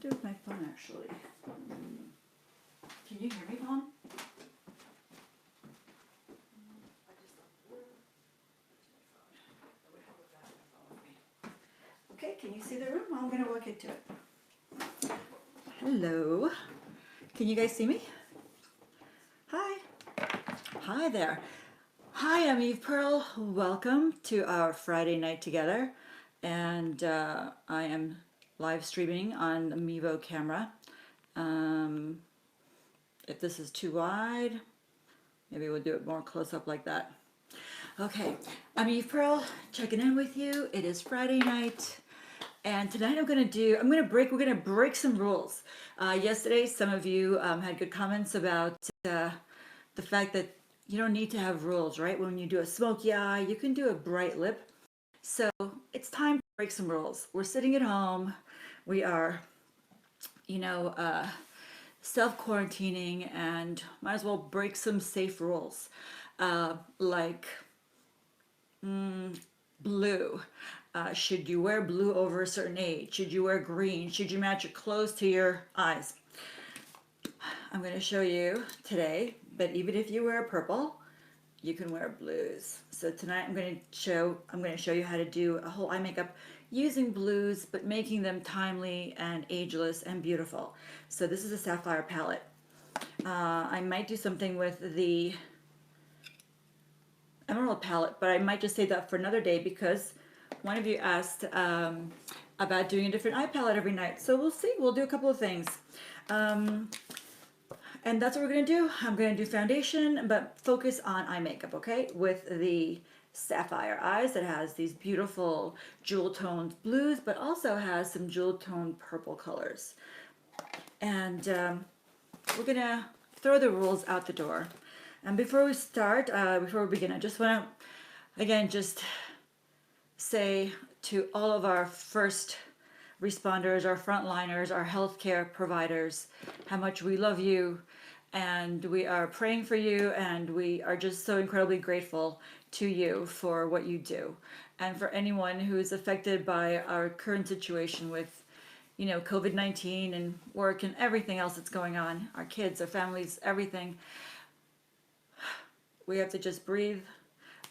do with my phone actually? Can you hear me, Mom? Okay, can you see the room? I'm going to walk into it. Hello. Can you guys see me? Hi. Hi there. Hi, I'm Eve Pearl. Welcome to our Friday night together. And I am live streaming on the Mevo camera. If this is too wide, maybe we'll do it more close up like that. Okay, I'm Eve Pearl, checking in with you. It is Friday night. And tonight we're gonna break some rules. Yesterday, some of you had good comments about the fact that you don't need to have rules, right? When you do a smoky eye, you can do a bright lip. So it's time to break some rules. We're sitting at home. We are, self-quarantining, and might as well break some safe rules, like blue. Should you wear blue over a certain age? Should you wear green? Should you match your clothes to your eyes? I'm going to show you today, but even if you wear purple, you can wear blues. So tonight I'm going to show you how to do a whole eye makeup using blues, but making them timely and ageless and beautiful. So this is a sapphire palette. I might do something with the emerald palette, but I might just save that for another day because one of you asked about doing a different eye palette every night. So we'll see. We'll do a couple of things. And that's what we're going to do. I'm going to do foundation, but focus on eye makeup, okay? With the sapphire eyes that has these beautiful jewel toned blues, but also has some jewel toned purple colors. And we're going to throw the rules out the door. And before we begin, I just want to, again, just say to all of our first responders, our frontliners, our healthcare providers, how much we love you, and we are praying for you, and we are just so incredibly grateful to you for what you do. And for anyone who is affected by our current situation with, COVID-19 and work and everything else that's going on, our kids, our families, everything, we have to just breathe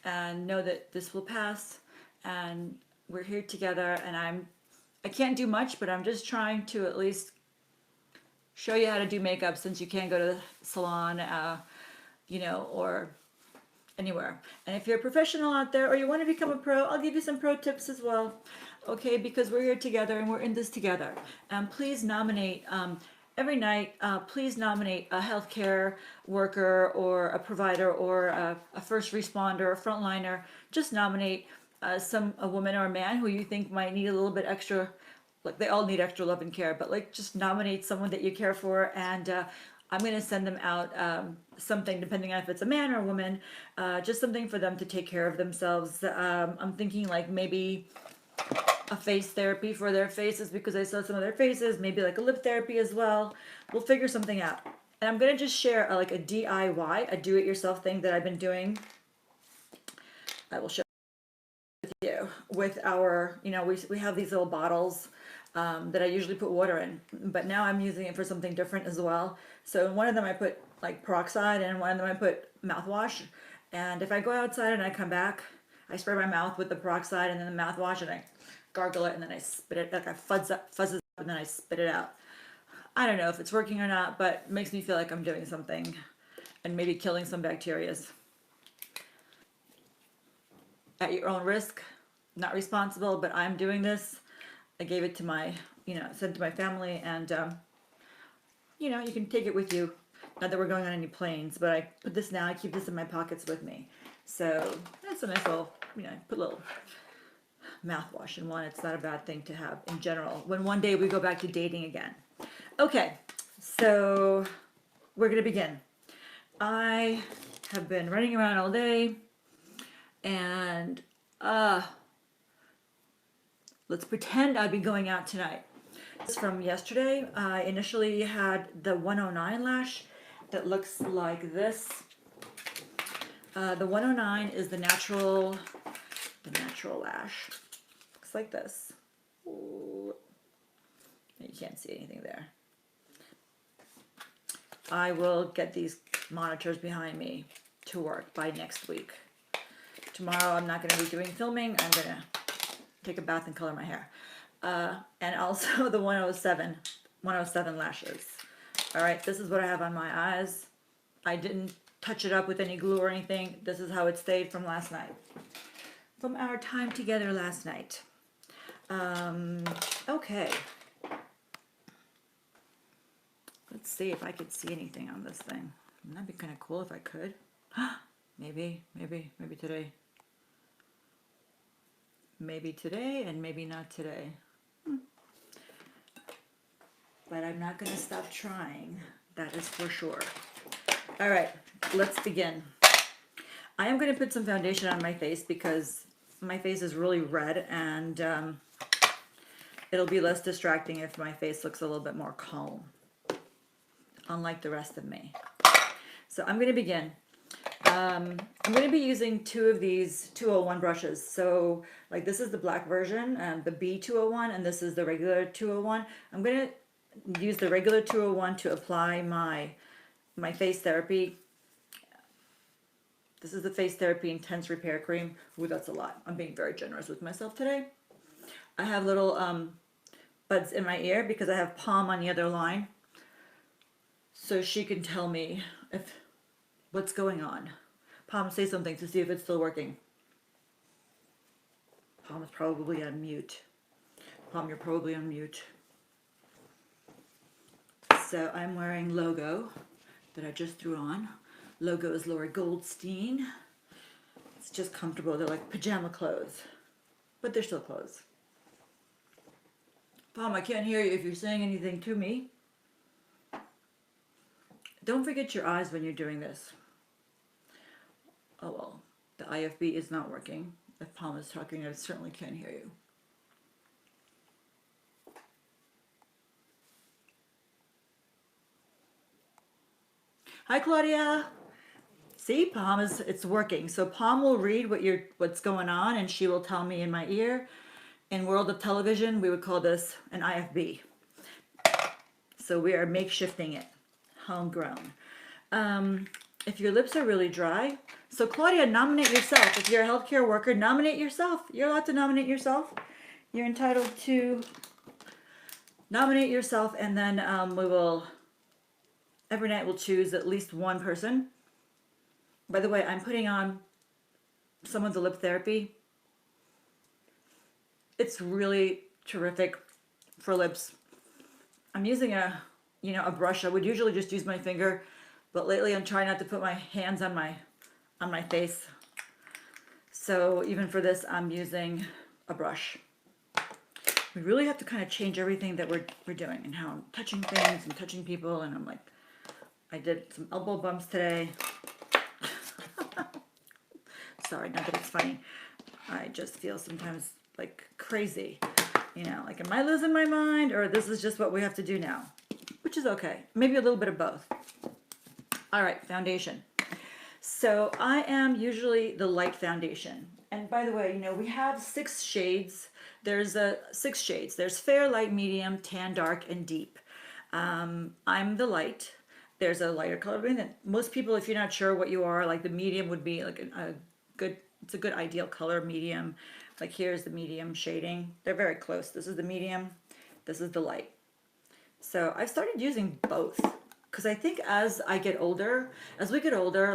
and know that this will pass, and we're here together. And I can't do much, but I'm just trying to at least show you how to do makeup, since you can't go to the salon, or anywhere. And if you're a professional out there or you want to become a pro, I'll give you some pro tips as well, okay? Because we're here together and we're in this together. And please nominate, every night, please nominate a healthcare worker or a provider or a first responder, a frontliner. Just nominate a woman or a man who you think might need a little bit extra. Like, they all need extra love and care, but like, just nominate someone that you care for, and I'm going to send them out something, depending on if it's a man or a woman, just something for them to take care of themselves. I'm thinking like maybe a face therapy for their faces, because I saw some of their faces, maybe like a lip therapy as well. We'll figure something out. And I'm going to just share a DIY, a do-it-yourself thing that I've been doing. I will share with you with our, we have these little bottles that I usually put water in, but now I'm using it for something different as well. So in one of them I put like peroxide, and in one of them I put mouthwash. And if I go outside and I come back, I spray my mouth with the peroxide and then the mouthwash, and I gargle it, and then I spit it, like I fuzzes up, and then I spit it out. I don't know if it's working or not, but it makes me feel like I'm doing something and maybe killing some bacterias. At your own risk, not responsible, but I'm doing this. I gave it to my, sent to my family, and, you can take it with you. Not that we're going on any planes, but I put this now, I keep this in my pockets with me. So that's a nice little, put a little mouthwash in one. It's not a bad thing to have in general when one day we go back to dating again. Okay, so we're going to begin. I have been running around all day, and let's pretend I'd be going out tonight. This is from yesterday. I initially had the 109 lash that looks like this. The 109 is the natural lash. Looks like this. Ooh. You can't see anything there. I will get these monitors behind me to work by next week. Tomorrow I'm not going to be doing filming. I'm going to take a bath and color my hair. And also the 107 lashes. All right, this is what I have on my eyes. I didn't touch it up with any glue or anything. This is how it stayed from last night. From our time together last night. Okay. Let's see if I could see anything on this thing. That'd be kind of cool if I could. Maybe today. Maybe today and maybe not today. But I'm not going to stop trying. That is for sure. All right, let's begin. I am going to put some foundation on my face because my face is really red, and it'll be less distracting if my face looks a little bit more calm, unlike the rest of me. So I'm going to begin. I'm going to be using two of these 201 brushes. So like this is the black version, the B201, and this is the regular 201. I'm going to use the regular 201 to apply my face therapy. This is the Face Therapy Intense Repair Cream. Ooh, that's a lot. I'm being very generous with myself today. I have little buds in my ear because I have Palm on the other line. So she can tell me what's going on. Palm, say something to see if it's still working. Palm is probably on mute. Palm, you're probably on mute. So I'm wearing Logo that I just threw on. Logo is Lori Goldstein. It's just comfortable. They're like pajama clothes, but they're still clothes. Palm, I can't hear you if you're saying anything to me. Don't forget your eyes when you're doing this. Oh well, the IFB is not working. If Palm is talking, I certainly can't hear you. Hi, Claudia. See, Palm it's working. So Palm will read what's going on, and she will tell me in my ear. In World of Television, we would call this an IFB. So we are makeshifting it, homegrown. If your lips are really dry, so Claudia, nominate yourself. If you're a healthcare worker, nominate yourself. You're allowed to nominate yourself. You're entitled to nominate yourself, and then we will, every night we'll choose at least one person. By the way, I'm putting on some of the lip therapy. It's really terrific for lips. I'm using a brush. I would usually just use my finger, but lately I'm trying not to put my hands on my face. So even for this, I'm using a brush. We really have to kind of change everything that we're doing and how I'm touching things and touching people. And I'm like, I did some elbow bumps today. Sorry, not that it's funny. I just feel sometimes like crazy. Like, am I losing my mind, or this is just what we have to do now? Which is okay. Maybe a little bit of both. All right, foundation. So I am usually the light foundation. And by the way, we have 6 shades. There's 6 shades. There's fair, light, medium, tan, dark, and deep. I'm the light. There's a lighter color. Most people, if you're not sure what you are, like the medium would be like it's a good ideal color, medium. Like here's the medium shading. They're very close. This is the medium. This is the light. So I've started using both because I think as we get older,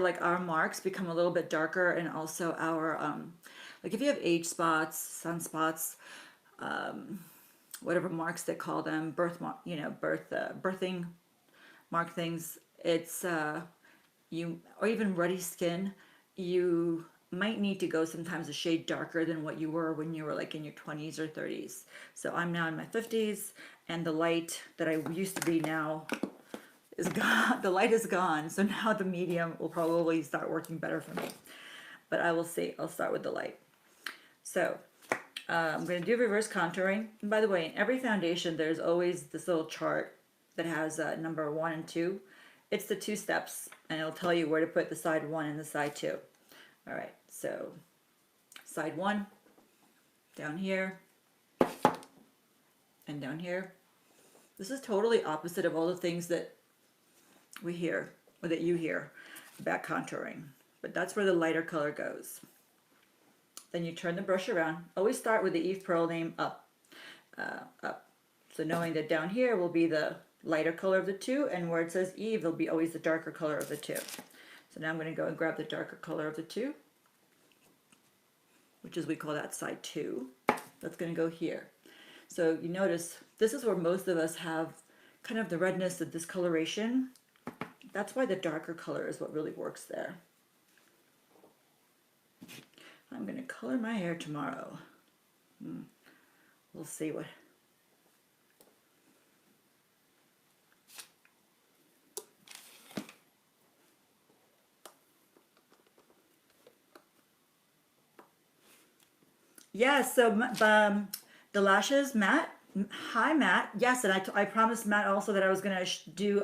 like our marks become a little bit darker, and also our like if you have age spots, sunspots, whatever marks they call them, birthing mark things. It's or even ruddy skin. You might need to go sometimes a shade darker than what you were when you were like in your 20s or 30s. So I'm now in my 50s, and the light that I used to be now is gone. The light is gone. So now the medium will probably start working better for me. But I will see. I'll start with the light. So I'm going to do reverse contouring. And by the way, in every foundation, there's always this little chart that has number 1 and 2. It's the 2 steps, and it'll tell you where to put the side 1 and the side 2. All right, so side 1, down here, and down here. This is totally opposite of all the things that we hear, or that you hear about contouring. But that's where the lighter color goes. Then you turn the brush around. Always start with the Eve Pearl name up, up. So knowing that down here will be the lighter color of the two, and where it says Eve, it'll be always the darker color of the two. So now I'm going to go and grab the darker color of the two, which is, we call that side 2. That's going to go here. So you notice this is where most of us have kind of the redness, the discoloration. That's why the darker color is what really works there. I'm going to color my hair tomorrow. We'll see what. Yes, so the lashes, Matt. Hi, Matt. Yes, and I promised Matt also that I was going to do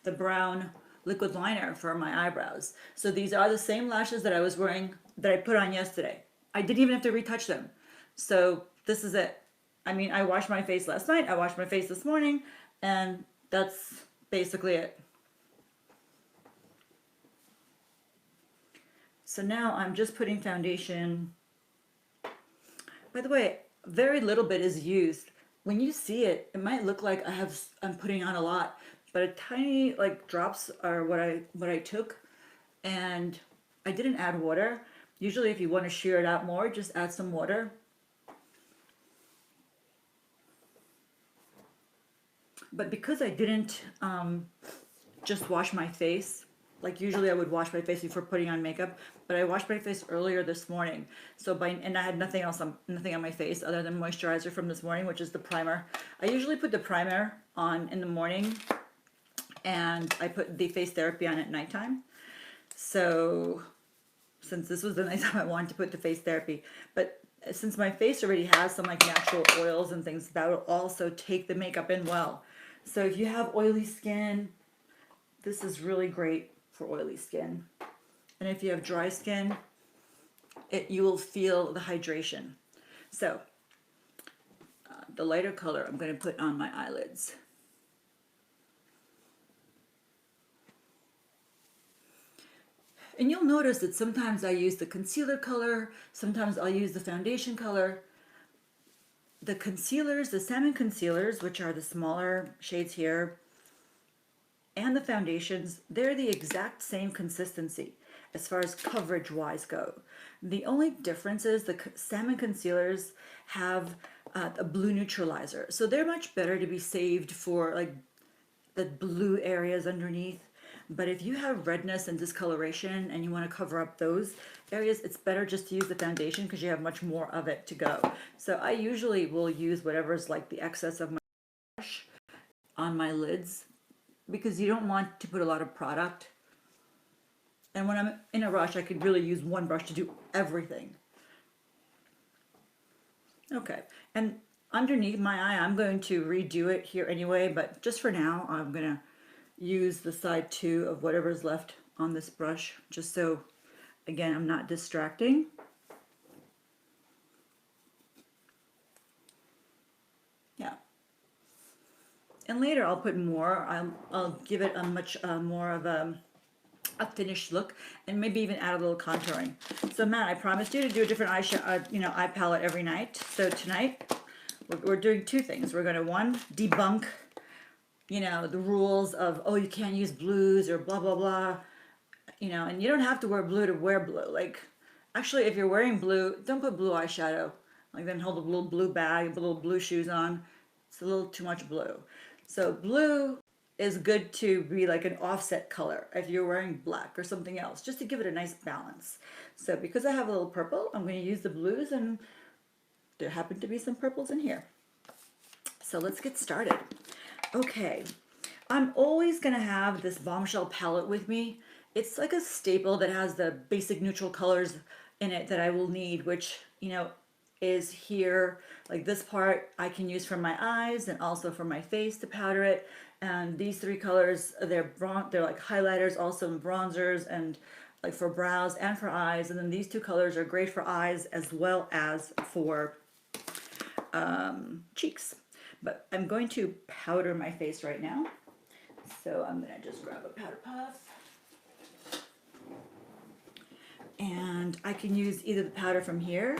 the brown liquid liner for my eyebrows. So these are the same lashes that I was wearing, that I put on yesterday. I didn't even have to retouch them. So this is it. I mean, I washed my face last night, I washed my face this morning, and that's basically it. So now I'm just putting foundation. By the way, very little bit is used. When you see it, it might look like I'm putting on a lot, but a tiny like drops are what I took, and I didn't add water. Usually if you want to shear it out more, just add some water. But because I didn't just wash my face, like usually I would wash my face before putting on makeup, but I washed my face earlier this morning. So and I had nothing else nothing on my face other than moisturizer from this morning, which is the primer. I usually put the primer on in the morning, and I put the face therapy on at nighttime. So since this was the nighttime, I wanted to put the face therapy, but since my face already has some like natural oils and things, that will also take the makeup in well. So if you have oily skin, this is really great for oily skin. And if you have dry skin, you will feel the hydration. So the lighter color I'm going to put on my eyelids. And you'll notice that sometimes I use the concealer color, sometimes I'll use the foundation color. The concealers, the salmon concealers, which are the smaller shades here, and the foundations, they're the exact same consistency as far as coverage wise go. The only difference is the salmon concealers have a blue neutralizer, so they're much better to be saved for like the blue areas underneath. But if you have redness and discoloration and you want to cover up those areas, it's better just to use the foundation because you have much more of it to go. So I usually will use whatever's like the excess of my brush on my lids, because you don't want to put a lot of product. And when I'm in a rush, I could really use one brush to do everything. Okay, and underneath my eye, I'm going to redo it here anyway, but just for now, I'm gonna use the side 2 of whatever's left on this brush, just so, again, I'm not distracting. Yeah. And later I'll put more. I'll give it a much more of a finished look, and maybe even add a little contouring. So Matt, I promised you to do a different eye palette every night. So tonight we're doing 2 things. We're going to, one, debunk the rules of, oh, you can't use blues or blah blah blah, and you don't have to wear blue to wear blue. Like, actually, if you're wearing blue, don't put blue eyeshadow. Like, then hold a little blue bag, put little blue shoes on. It's a little too much blue. So blue is good to be like an offset color if you're wearing black or something else, just to give it a nice balance. So because I have a little purple, I'm going to use the blues, and there happen to be some purples in here. So let's get started. Okay, I'm always going to have this Bombshell palette with me. It's like a staple that has the basic neutral colors in it that I will need, which, is here. Like this part I can use for my eyes and also for my face to powder it. And these 3 colors, they're like highlighters, also bronzers, and like for brows and for eyes. And then these 2 colors are great for eyes as well as for cheeks. But I'm going to powder my face right now. So I'm gonna just grab a powder puff. And I can use either the powder from here,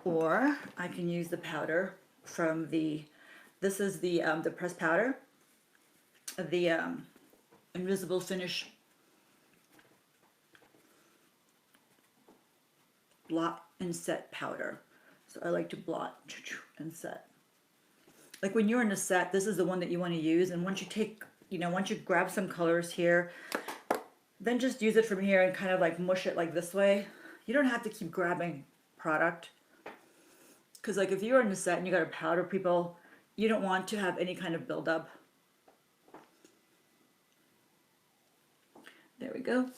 or I can use the powder from this is the pressed powder, the Invisible Finish blot and set powder. So I like to blot and set. Like when you're in a set, this is the one that you want to use. And once you take, once you grab some colors here, then just use it from here and kind of like mush it like this way. You don't have to keep grabbing product. Because like if you're in a set and you got to powder people, you don't want to have any kind of buildup. There we go.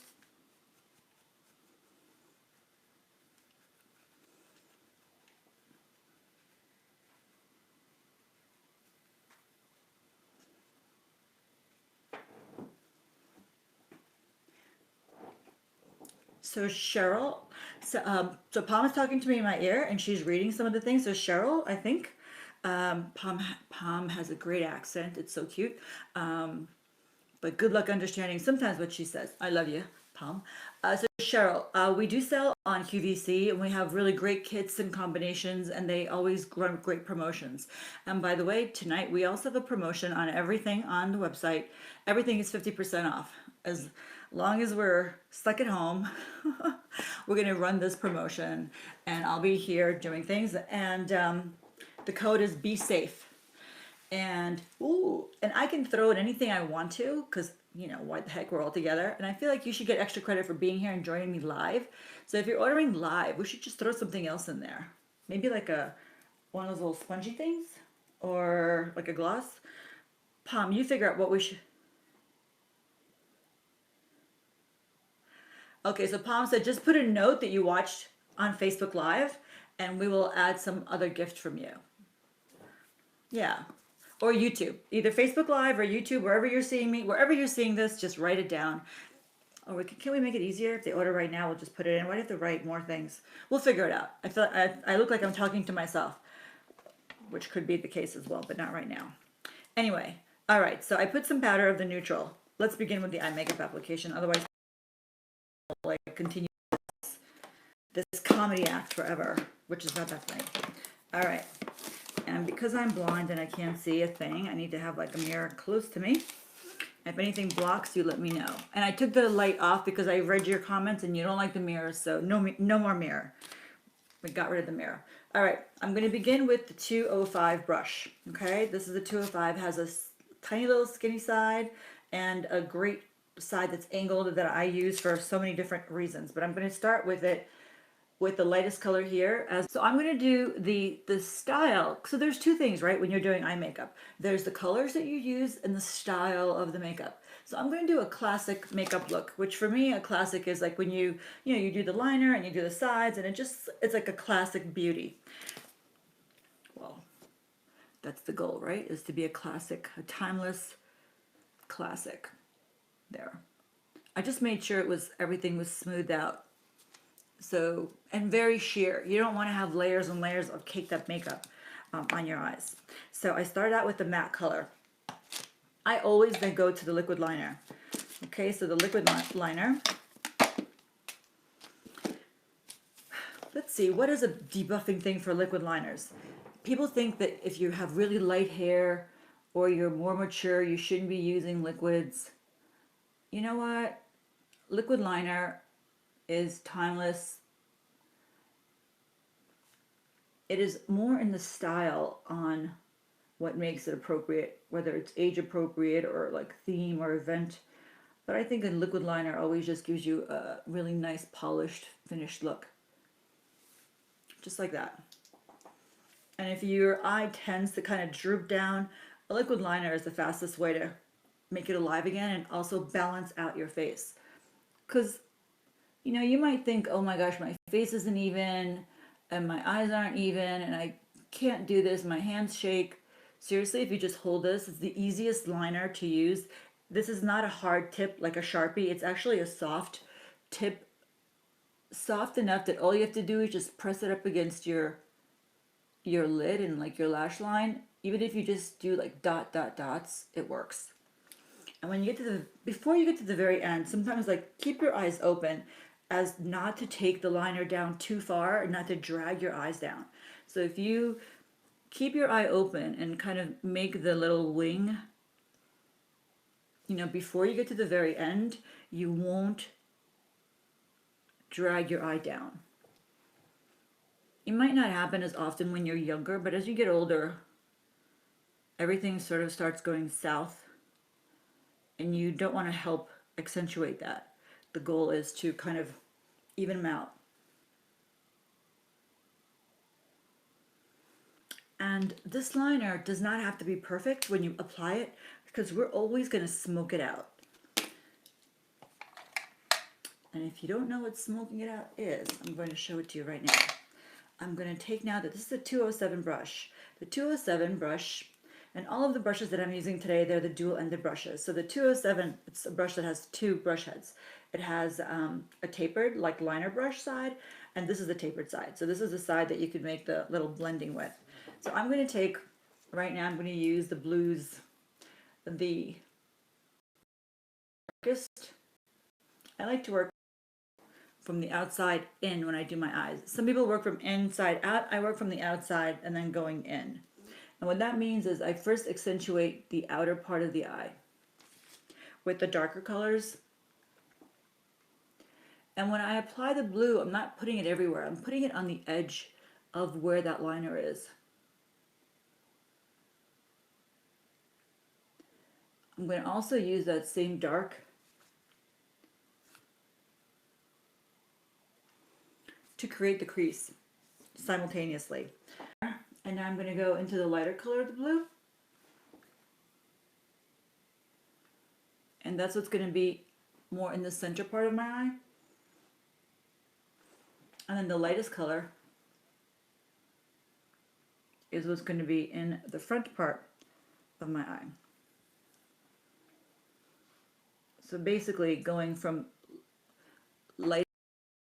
So Cheryl, so Palm is talking to me in my ear, and she's reading some of the things. So Cheryl, I think, Palm has a great accent. It's so cute. But good luck understanding sometimes what she says. I love you, Palm. So Cheryl, we do sell on QVC, and we have really great kits and combinations, and they always run great promotions. And by the way, tonight we also have a promotion on everything on the website. Everything is 50% off. As long as we're stuck at home, we're going to run this promotion, and I'll be here doing things. And the code is Be Safe. And I can throw in anything I want to, because why the heck, we're all together. And I feel like you should get extra credit for being here and joining me live. So if you're ordering live, we should just throw something else in there. Maybe like one of those little spongy things, or like a gloss. Palm, you figure out what we should. Okay, so Palm said just put a note that you watched on Facebook Live, and we will add some other gift from you. Yeah. Or YouTube, either Facebook Live or YouTube, wherever you're seeing me, wherever you're seeing this, just write it down. Or can we make it easier? If they order right now, we'll just put it in. Why do you have to write more things? We'll figure it out. I look like I'm talking to myself, which could be the case as well, but not right now. Anyway, all right, so I put some powder of the neutral. Let's begin with the eye makeup application. Otherwise, I'll like continue this comedy act forever, which is not that funny. All right. And because I'm blind and I can't see a thing, I need to have like a mirror close to me. If anything blocks you, let me know. And I took the light off because I read your comments and you don't like the mirror, so no more mirror. We got rid of the mirror. All right, I'm going to begin with the 205 brush. Okay, this is the 205, has a tiny little skinny side and a great side that's angled that I use for so many different reasons. But I'm going to start with it with the lightest color here. So I'm going to do the style. So there's two things, right, when you're doing eye makeup. There's the colors that you use and the style of the makeup. So I'm going to do a classic makeup look, which for me, a classic is like when you do the liner and you do the sides, and it's like a classic beauty. Well, that's the goal, right? Is to be a classic, a timeless classic. There. I just made sure everything was smoothed out. So, and very sheer. You don't want to have layers and layers of caked up makeup on your eyes. So I started out with the matte color. I always then go to the liquid liner. Okay, so the liquid liner. Let's see, what is a debuffing thing for liquid liners? People think that if you have really light hair or you're more mature, you shouldn't be using liquids. You know what? Liquid liner is timeless. It is more in the style on what makes it appropriate, whether it's age appropriate or like theme or event. But I think a liquid liner always just gives you a really nice polished finished look. Just like that. And if your eye tends to kind of droop down, a liquid liner is the fastest way to make it alive again and also balance out your face. Because you might think, oh my gosh, my face isn't even, and my eyes aren't even, and I can't do this, my hands shake. Seriously, if you just hold this, it's the easiest liner to use. This is not a hard tip like a Sharpie. It's actually a soft tip, soft enough that all you have to do is just press it up against your lid and like your lash line, even if you just do like dots, it works. And when you get to before you get to the very end, sometimes like keep your eyes open as not to take the liner down too far and not to drag your eyes down. So if you keep your eye open and kind of make the little wing, before you get to the very end, you won't drag your eye down. It might not happen as often when you're younger, but as you get older, everything sort of starts going south, and you don't want to help accentuate that. The goal is to kind of even them out. And this liner does not have to be perfect when you apply it, because we're always going to smoke it out. And if you don't know what smoking it out is, I'm going to show it to you right now. I'm going to take now that this is a 207 brush. The 207 brush, and all of the brushes that I'm using today, they're the dual-ended brushes. So the 207, it's a brush that has two brush heads. It has a tapered, like liner brush side, and this is the tapered side. So this is the side that you could make the little blending with. So I'm going to take, right now I'm going to use the blues, the darkest. I like to work from the outside in when I do my eyes. Some people work from inside out. I work from the outside and then going in. And what that means is I first accentuate the outer part of the eye with the darker colors. And when I apply the blue, I'm not putting it everywhere. I'm putting it on the edge of where that liner is. I'm going to also use that same dark to create the crease simultaneously. And now I'm going to go into the lighter color of the blue. And that's what's going to be more in the center part of my eye. And then the lightest color is what's going to be in the front part of my eye. So basically going from light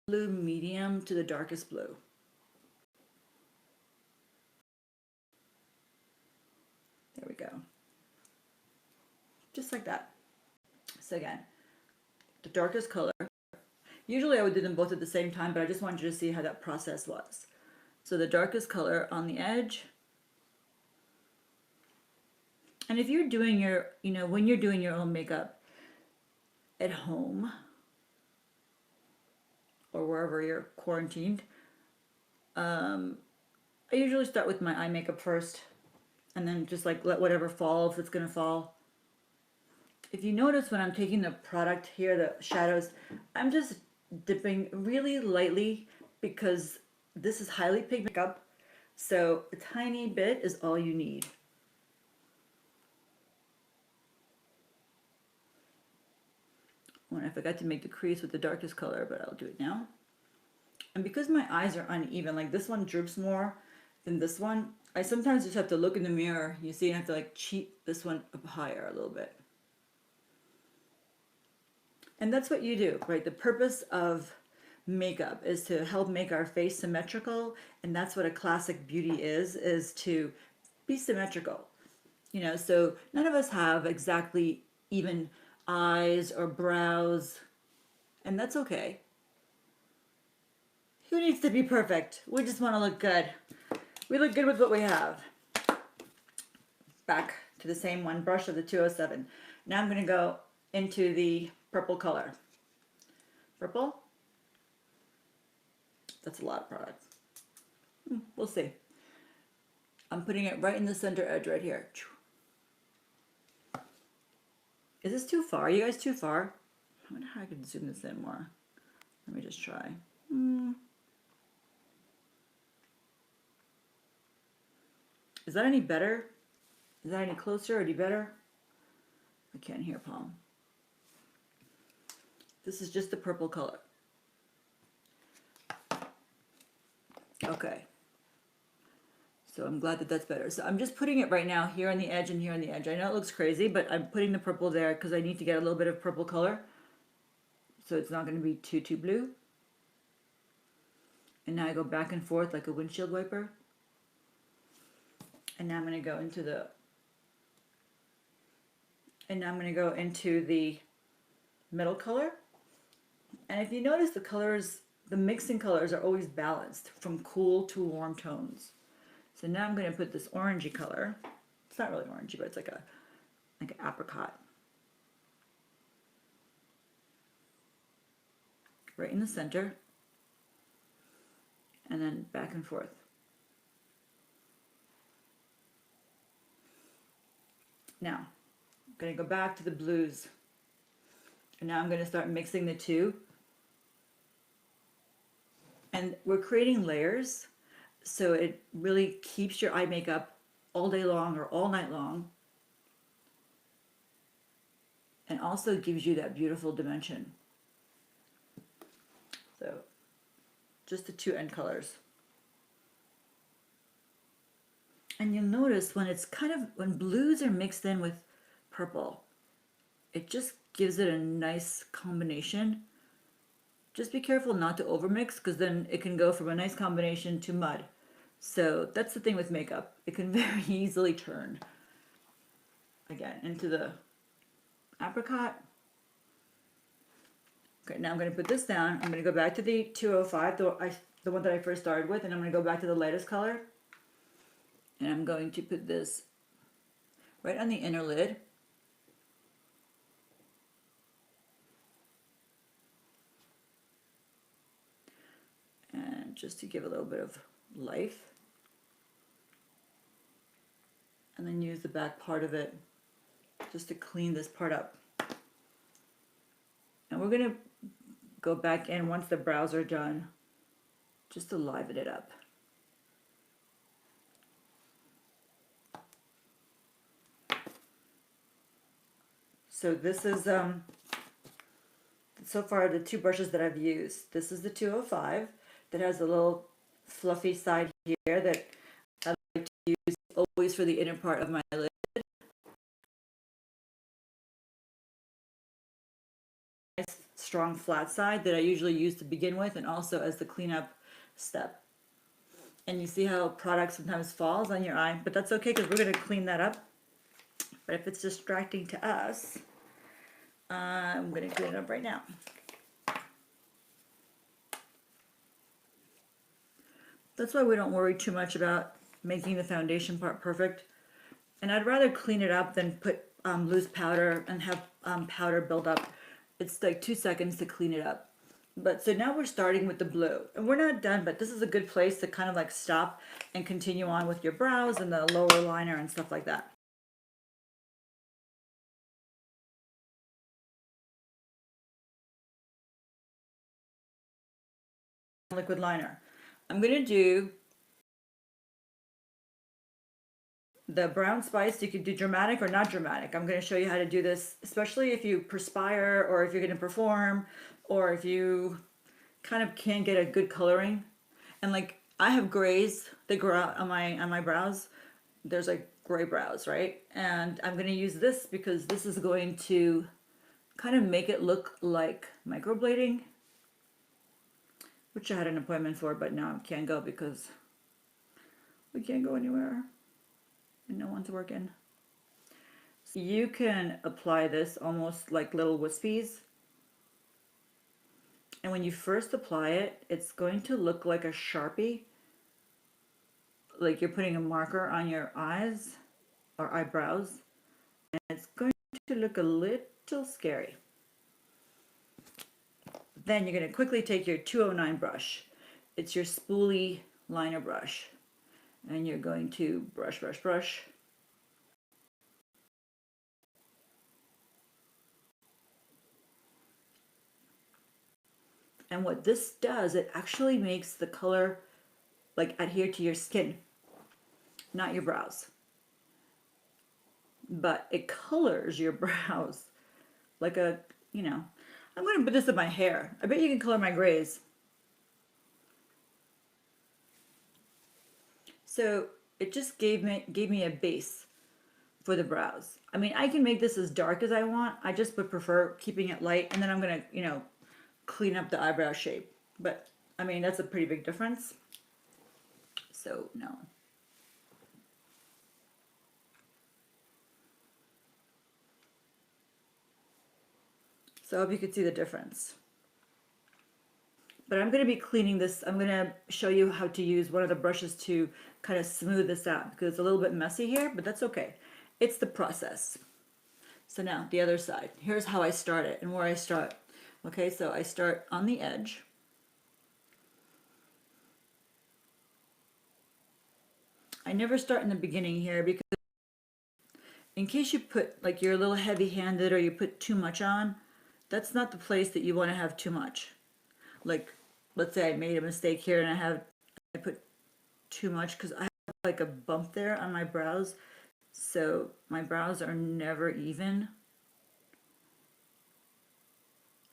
blue, medium, to the darkest blue. There we go. Just like that. So again, the darkest color. Usually I would do them both at the same time, but I just wanted you to see how that process was. So the darkest color on the edge. And if you're doing your, when you're doing your own makeup at home or wherever you're quarantined, I usually start with my eye makeup first and then just like let whatever fall if it's gonna fall. If you notice when I'm taking the product here, the shadows, I'm just dipping really lightly because this is highly pigmented makeup, so a tiny bit is all you need. When I forgot to make the crease with the darkest color, but I'll do it now. And because my eyes are uneven, like this one droops more than this one, I sometimes just have to look in the mirror. You see, I have to like cheat this one up higher a little bit. And that's what you do, right? The purpose of makeup is to help make our face symmetrical, and that's what a classic beauty is to be symmetrical. So none of us have exactly even eyes or brows, and that's okay. Who needs to be perfect? We just want to look good. We look good with what we have. Back to the same one, brush of the 207. Now I'm going to go into the purple color. Purple? That's a lot of product. We'll see. I'm putting it right in the center edge right here. Is this too far? Are you guys too far? I wonder how I can zoom this in more. Let me just try. Is that any better? Is that any closer or any better? I can't hear Palm. This is just the purple color. Okay. So I'm glad that that's better. So I'm just putting it right now here on the edge and here on the edge. I know it looks crazy, but I'm putting the purple there because I need to get a little bit of purple color. So it's not going to be too blue. And now I go back and forth like a windshield wiper. And now I'm going to go into the middle color. And if you notice, the mixing colors are always balanced from cool to warm tones. So now I'm going to put this orangey color. It's not really orangey, but it's like an apricot. Right in the center. And then back and forth. Now, I'm going to go back to the blues. And now I'm going to start mixing the two. And we're creating layers, so it really keeps your eye makeup all day long or all night long. And also gives you that beautiful dimension. So, just the two end colors. And you'll notice when blues are mixed in with purple, it just gives it a nice combination. Just be careful not to overmix, because then it can go from a nice combination to mud. So that's the thing with makeup. It can very easily turn, again, into the apricot. Okay, now I'm going to put this down. I'm going to go back to the 205, the one that I first started with, and I'm going to go back to the lightest color. And I'm going to put this right on the inner lid. And just to give a little bit of life. And then use the back part of it just to clean this part up. And we're going to go back in once the brows are done, just to liven it up. So this is, so far the two brushes that I've used. This is the 205 that has a little fluffy side here that I like to use always for the inner part of my lid. Nice strong flat side that I usually use to begin with, and also as the cleanup step. And you see how product sometimes falls on your eye, but that's okay because we're going to clean that up. But if it's distracting to us, I'm going to clean it up right now. That's why we don't worry too much about making the foundation part perfect. And I'd rather clean it up than put loose powder and have powder build up. It's like 2 seconds to clean it up. But so now we're starting with the blue. And we're not done, but this is a good place to kind of like stop and continue on with your brows and the lower liner and stuff like that. Liquid liner. I'm going to do the brown spice. You could do dramatic or not dramatic. I'm going to show you how to do this, especially if you perspire or if you're going to perform or if you kind of can't get a good coloring. And like I have grays that grow out on my brows. There's like gray brows, right? And I'm going to use this because this is going to kind of make it look like microblading, which I had an appointment for, but now I can't go because we can't go anywhere and no one's working. So you can apply this almost like little wispies. And when you first apply it, it's going to look like a Sharpie, like you're putting a marker on your eyes or eyebrows, and it's going to look a little scary. Then you're going to quickly take your 209 brush. It's your spoolie liner brush. And you're going to brush, brush, brush. And what this does, it actually makes the color like adhere to your skin, not your brows. But it colors your brows like a, you know, I'm going to put this in my hair. I bet you can color my grays. So it just gave me a base for the brows. I mean, I can make this as dark as I want. I just would prefer keeping it light, and then I'm going to, you know, clean up the eyebrow shape. But I mean, that's a pretty big difference. So no. So I hope you can see the difference. But I'm going to be cleaning this. I'm going to show you how to use one of the brushes to kind of smooth this out because it's a little bit messy here, but that's okay. It's the process. So now the other side. Here's how I start it and where I start. Okay, so I start on the edge. I never start in the beginning here because in case you put, like, you're a little heavy-handed or you put too much on, that's not the place that you want to have too much. Like, let's say I made a mistake here and I put too much because I have like a bump there on my brows, so my brows are never even,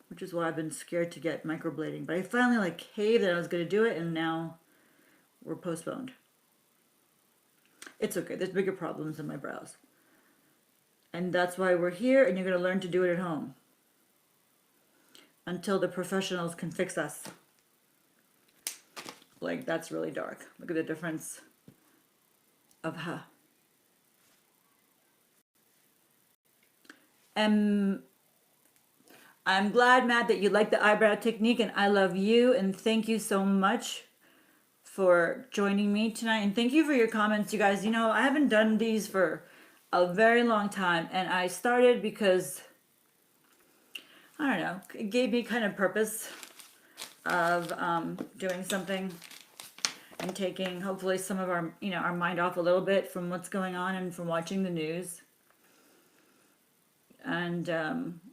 which is why I've been scared to get microblading. But I finally like caved that I was going to do it, and now we're postponed. It's okay, there's bigger problems than my brows. And that's why we're here, and you're going to learn to do it at home until the professionals can fix us. Like, that's really dark. Look at the difference of how. I'm glad, Matt, that you like the eyebrow technique, and I love you, and thank you so much for joining me tonight. And thank you for your comments, you guys. You know, I haven't done these for a very long time, and I started because, I don't know, it gave me kind of purpose of doing something and taking hopefully some of our, you know, our mind off a little bit from what's going on and from watching the news. And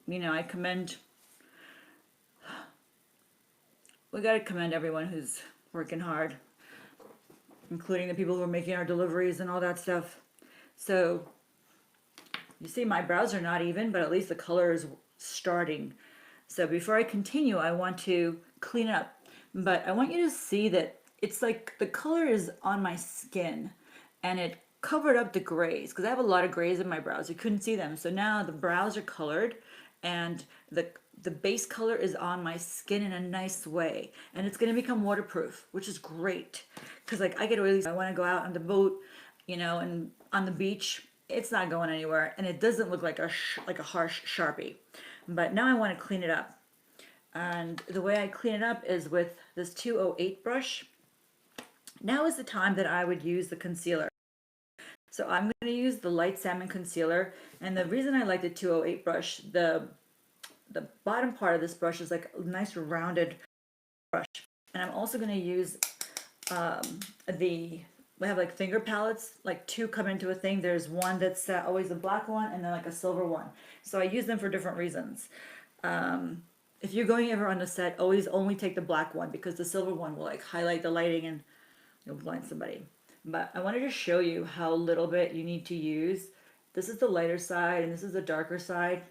you know, I commend, we got to commend everyone who's working hard, including the people who are making our deliveries and all that stuff. So you see my brows are not even, but at least the color is starting. So before I continue, I want to clean up, but I want you to see that it's like the color is on my skin and it covered up the grays because I have a lot of grays in my brows. You couldn't see them. So now the brows are colored and the base color is on my skin in a nice way, and it's going to become waterproof, which is great because, like, I get really, I want to go out on the boat, you know, and on the beach, it's not going anywhere, and it doesn't look like a harsh Sharpie. But now I want to clean it up, and the way I clean it up is with this 208 brush. Now is the time that I would use the concealer. So I'm going to use the light salmon concealer, and the reason I like the 208 brush, the bottom part of this brush is like a nice rounded brush, and I'm also going to use we have like finger palettes, like two come into a thing. There's one that's always a black one, and then like a silver one. So I use them for different reasons. If you're going ever on the set, always only take the black one because the silver one will like highlight the lighting and you'll blind somebody. But I wanted to show you how little bit you need to use. This is the lighter side and this is the darker side.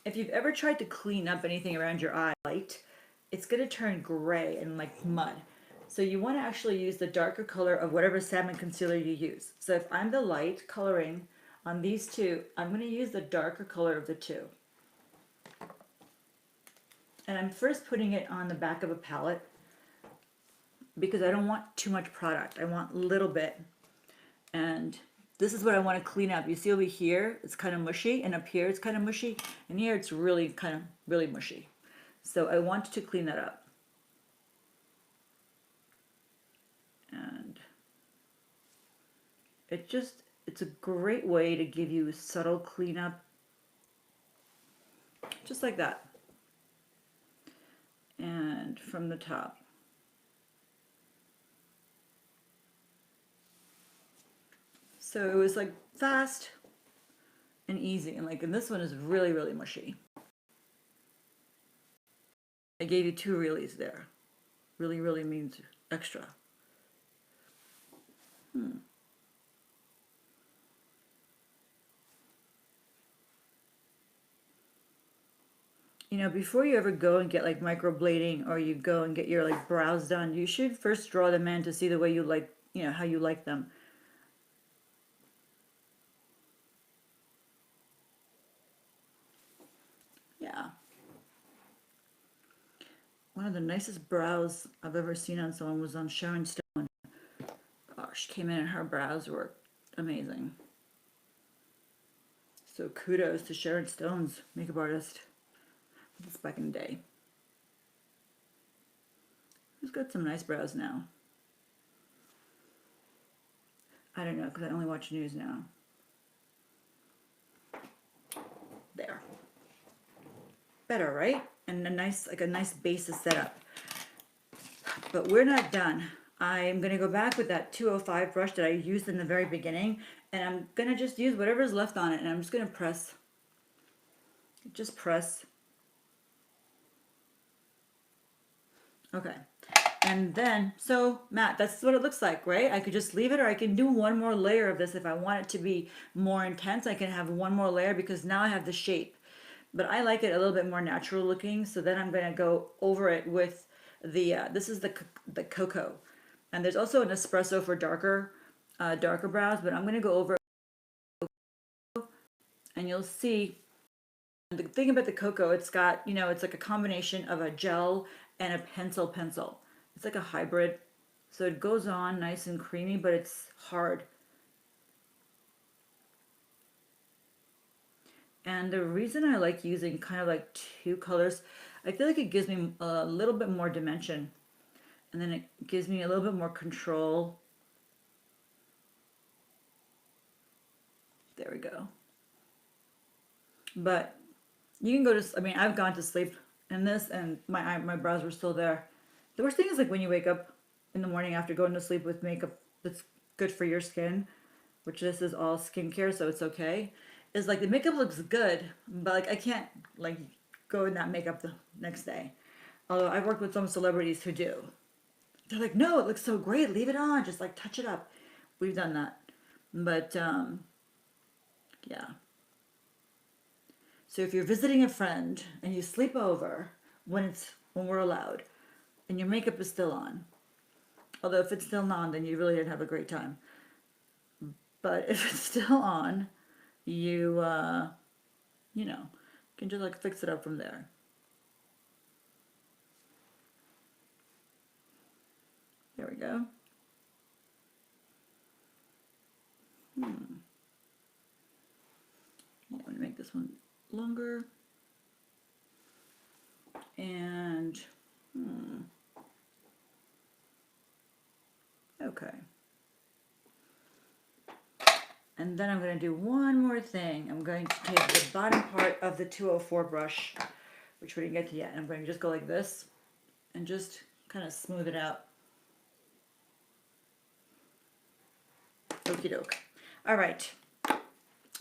If you've ever tried to clean up anything around your eye light, it's going to turn gray and like mud. So you want to actually use the darker color of whatever salmon concealer you use. So if I'm the light coloring on these two, I'm going to use the darker color of the two. And I'm first putting it on the back of a palette because I don't want too much product. I want a little bit. And this is what I want to clean up. You see over here, it's kind of mushy, and up here it's kind of mushy, and here it's really kind of really mushy. So I want to clean that up. And it's a great way to give you a subtle cleanup, just like that. And from the top. So it was like fast and easy, and like, and this one is really, really mushy. I gave you two reallys there. Really, really means extra. You know, before you ever go and get like microblading or you go and get your like brows done, you should first draw them in to see the way you like, you know, how you like them. Yeah. One of the nicest brows I've ever seen on someone was on Sharon Stone. Oh, she came in and her brows were amazing. So kudos to Sharon Stone's makeup artist. This back in the day. Who's got some nice brows now? I don't know, because I only watch news now. There. Better, right? And a nice, like a nice base is set up. But we're not done. I'm gonna go back with that 205 brush that I used in the very beginning, and I'm gonna just use whatever's left on it, and I'm just gonna press. Just press. Okay. And then, so Matt, that's what it looks like, right? I could just leave it, or I can do one more layer of this if I want it to be more intense. I can have one more layer because now I have the shape. But I like it a little bit more natural looking, so then I'm gonna go over it with the, this is the cocoa. And there's also an espresso for darker brows, but I'm gonna go over it, and you'll see the thing about the cocoa, it's got, you know, it's like a combination of a gel and a pencil. It's like a hybrid. So it goes on nice and creamy, but it's hard. And the reason I like using kind of like two colors, I feel like it gives me a little bit more dimension. And then it gives me a little bit more control. There we go. But you can go to, I mean, I've gone to sleep in this and my brows were still there. The worst thing is like when you wake up in the morning after going to sleep with makeup that's good for your skin, which this is all skincare, so it's okay, is like the makeup looks good, but like I can't like go in that makeup the next day. Although I've worked with some celebrities who do. They're like, no, it looks so great, leave it on, just like touch it up. We've done that. But yeah. So if you're visiting a friend and you sleep over when we're allowed, and your makeup is still on, although if it's still on, then you really didn't have a great time. But if it's still on, you you know, can just like fix it up from there. There we go. I'm gonna make this one longer. And okay. And then I'm going to do one more thing. I'm going to take the bottom part of the 204 brush, which we didn't get to yet, and I'm going to just go like this and just kind of smooth it out. Okie doke. All right.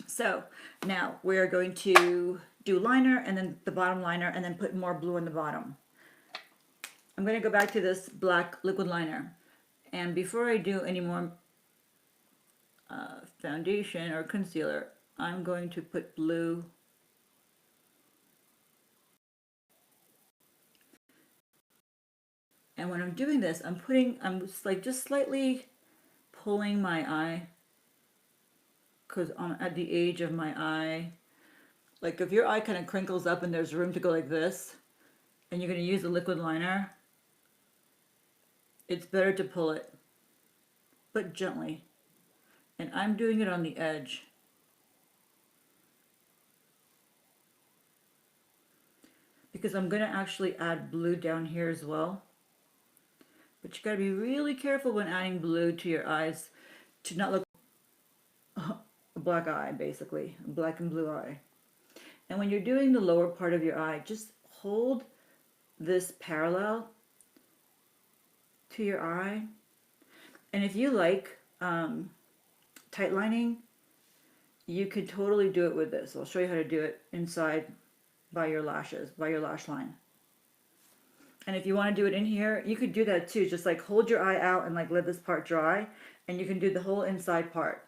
So now we're going to do liner and then the bottom liner and then put more blue on the bottom. I'm going to go back to this black liquid liner. And before I do any more foundation or concealer, I'm going to put blue. And when I'm doing this, I'm like just slightly pulling my eye, because I'm at the edge of my eye. Like if your eye kind of crinkles up and there's room to go like this, and you're going to use a liquid liner, it's better to pull it, but gently. And I'm doing it on the edge. Because I'm going to actually add blue down here as well. But you got to be really careful when adding blue to your eyes to not look a black eye, basically, a black and blue eye. And when you're doing the lower part of your eye, just hold this parallel to your eye. And if you like tight lining, you could totally do it with this. I'll show you how to do it inside by your lashes, by your lash line. And if you want to do it in here, you could do that too. Just like hold your eye out and like let this part dry, and you can do the whole inside part.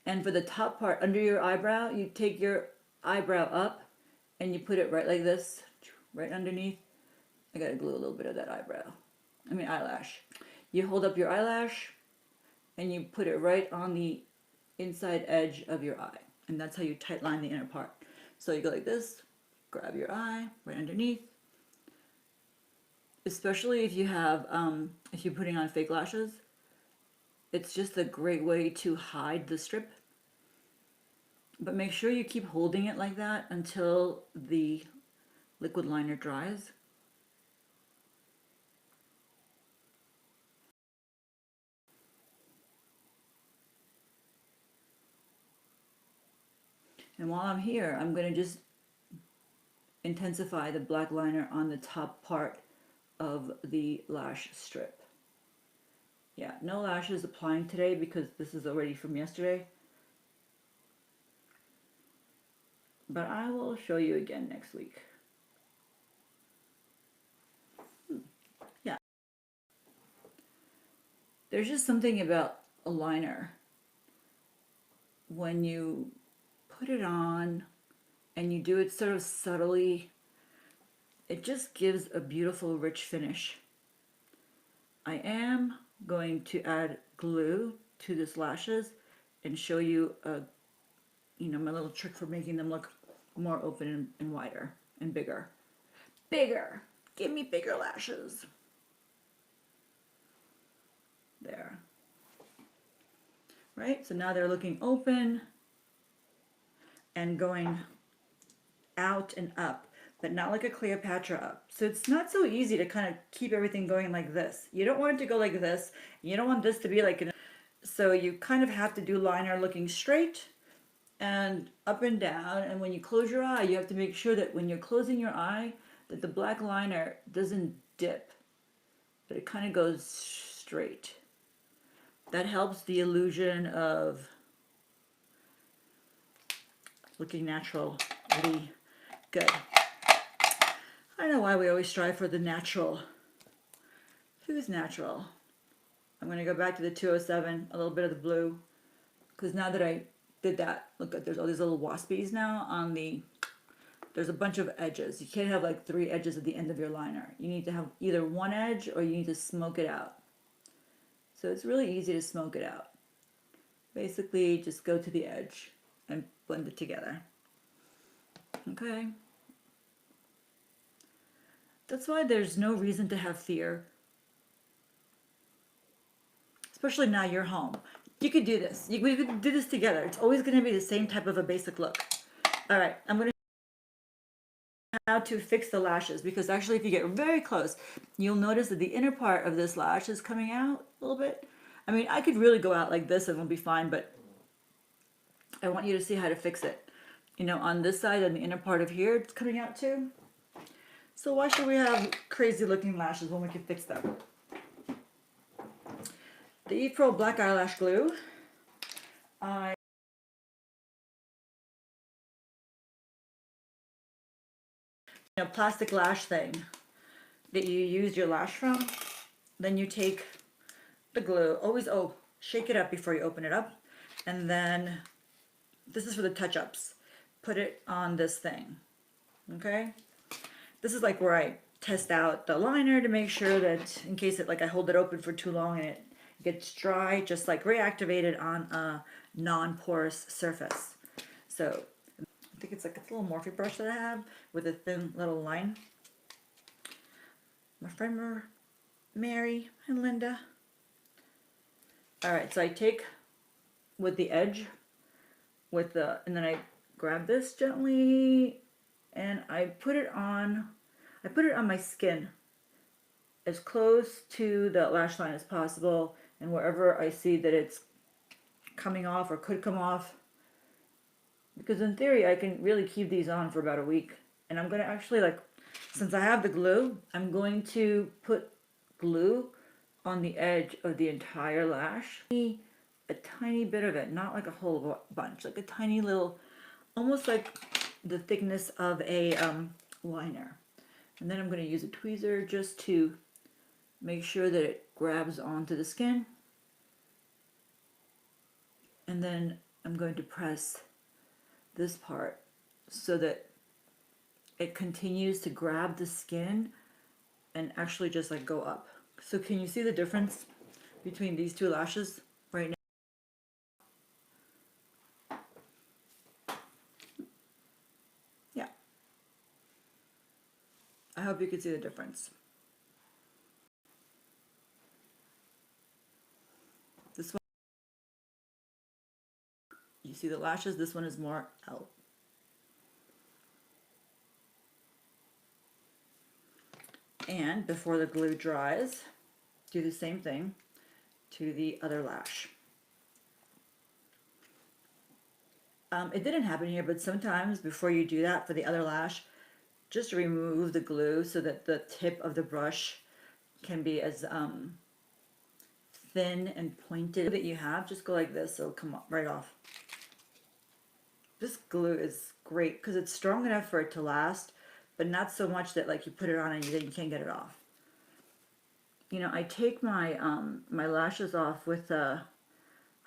And for the top part under your eyebrow, you take your eyebrow up and you put it right like this, right underneath. I gotta glue a little bit of that eyelash. You hold up your eyelash and you put it right on the inside edge of your eye. And that's how you tight line the inner part. So you go like this, grab your eye right underneath. Especially if you have, if you're putting on fake lashes, it's just a great way to hide the strip. But make sure you keep holding it like that until the liquid liner dries. And while I'm here, I'm going to just intensify the black liner on the top part of the lash strip. Yeah, no lashes applying today because this is already from yesterday. But I will show you again next week. Yeah. There's just something about a liner when you put it on and you do it sort of subtly, it just gives a beautiful rich finish. I am going to add glue to this lashes and show you my little trick for making them look more open and wider and bigger. Bigger! Give me bigger lashes. There. Right? So now they're looking open and going out and up, but not like a Cleopatra up. So it's not so easy to kind of keep everything going like this. You don't want it to go like this. You don't want this to be like so you kind of have to do liner looking straight and up and down. And when you close your eye, you have to make sure that when you're closing your eye, that the black liner doesn't dip, but it kind of goes straight. That helps the illusion of looking natural, really good. I don't know why we always strive for the natural. Who's natural? I'm going to go back to the 207, a little bit of the blue, because now that I did that, look at, there's all these little waspies now on the, there's a bunch of edges. You can't have like 3 edges at the end of your liner. You need to have either one edge or you need to smoke it out. So it's really easy to smoke it out. Basically, just go to the edge and blend it together. Okay. That's why there's no reason to have fear. Especially now you're home. You could do this. We could do this together. It's always going to be the same type of a basic look. All right, I'm going to show you how to fix the lashes, because actually if you get very close, you'll notice that the inner part of this lash is coming out a little bit. I mean, I could really go out like this and it'll be fine, but I want you to see how to fix it. You know, on this side and the inner part of here, it's coming out too. So why should we have crazy looking lashes when we can fix them? The E Pro Black Eyelash Glue. A plastic lash thing that you use your lash from. Then you take the glue. Always, shake it up before you open it up. And then, this is for the touch-ups. Put it on this thing. Okay? This is like where I test out the liner to make sure that in case I hold it open for too long and it gets dry, just like reactivate it on a non-porous surface. So I think it's like a little Morphe brush that I have with a thin little line. My friend Mary and Linda. All right, so I take with the edge and then I grab this gently and I put it on my skin as close to the lash line as possible, and wherever I see that it's coming off or could come off, because in theory I can really keep these on for about a week. And I'm going to actually, since I have the glue, I'm going to put glue on the edge of the entire lash. A tiny bit of it, not like a whole bunch, like a tiny little, almost like the thickness of a liner. And then I'm going to use a tweezer just to make sure that it grabs onto the skin. And then I'm going to press this part so that it continues to grab the skin and actually just go up. So can you see the difference between these two lashes right now? Yeah. I hope you can see the difference. This one, you see the lashes, this one is more out. And before the glue dries, do the same thing to the other lash. It didn't happen here, but sometimes before you do that for the other lash, just remove the glue so that the tip of the brush can be as thin and pointed that you have. Just go like this, so it'll come right off. This glue is great because it's strong enough for it to last, but not so much that like you put it on and then you can't get it off. You know, I take my my lashes off with I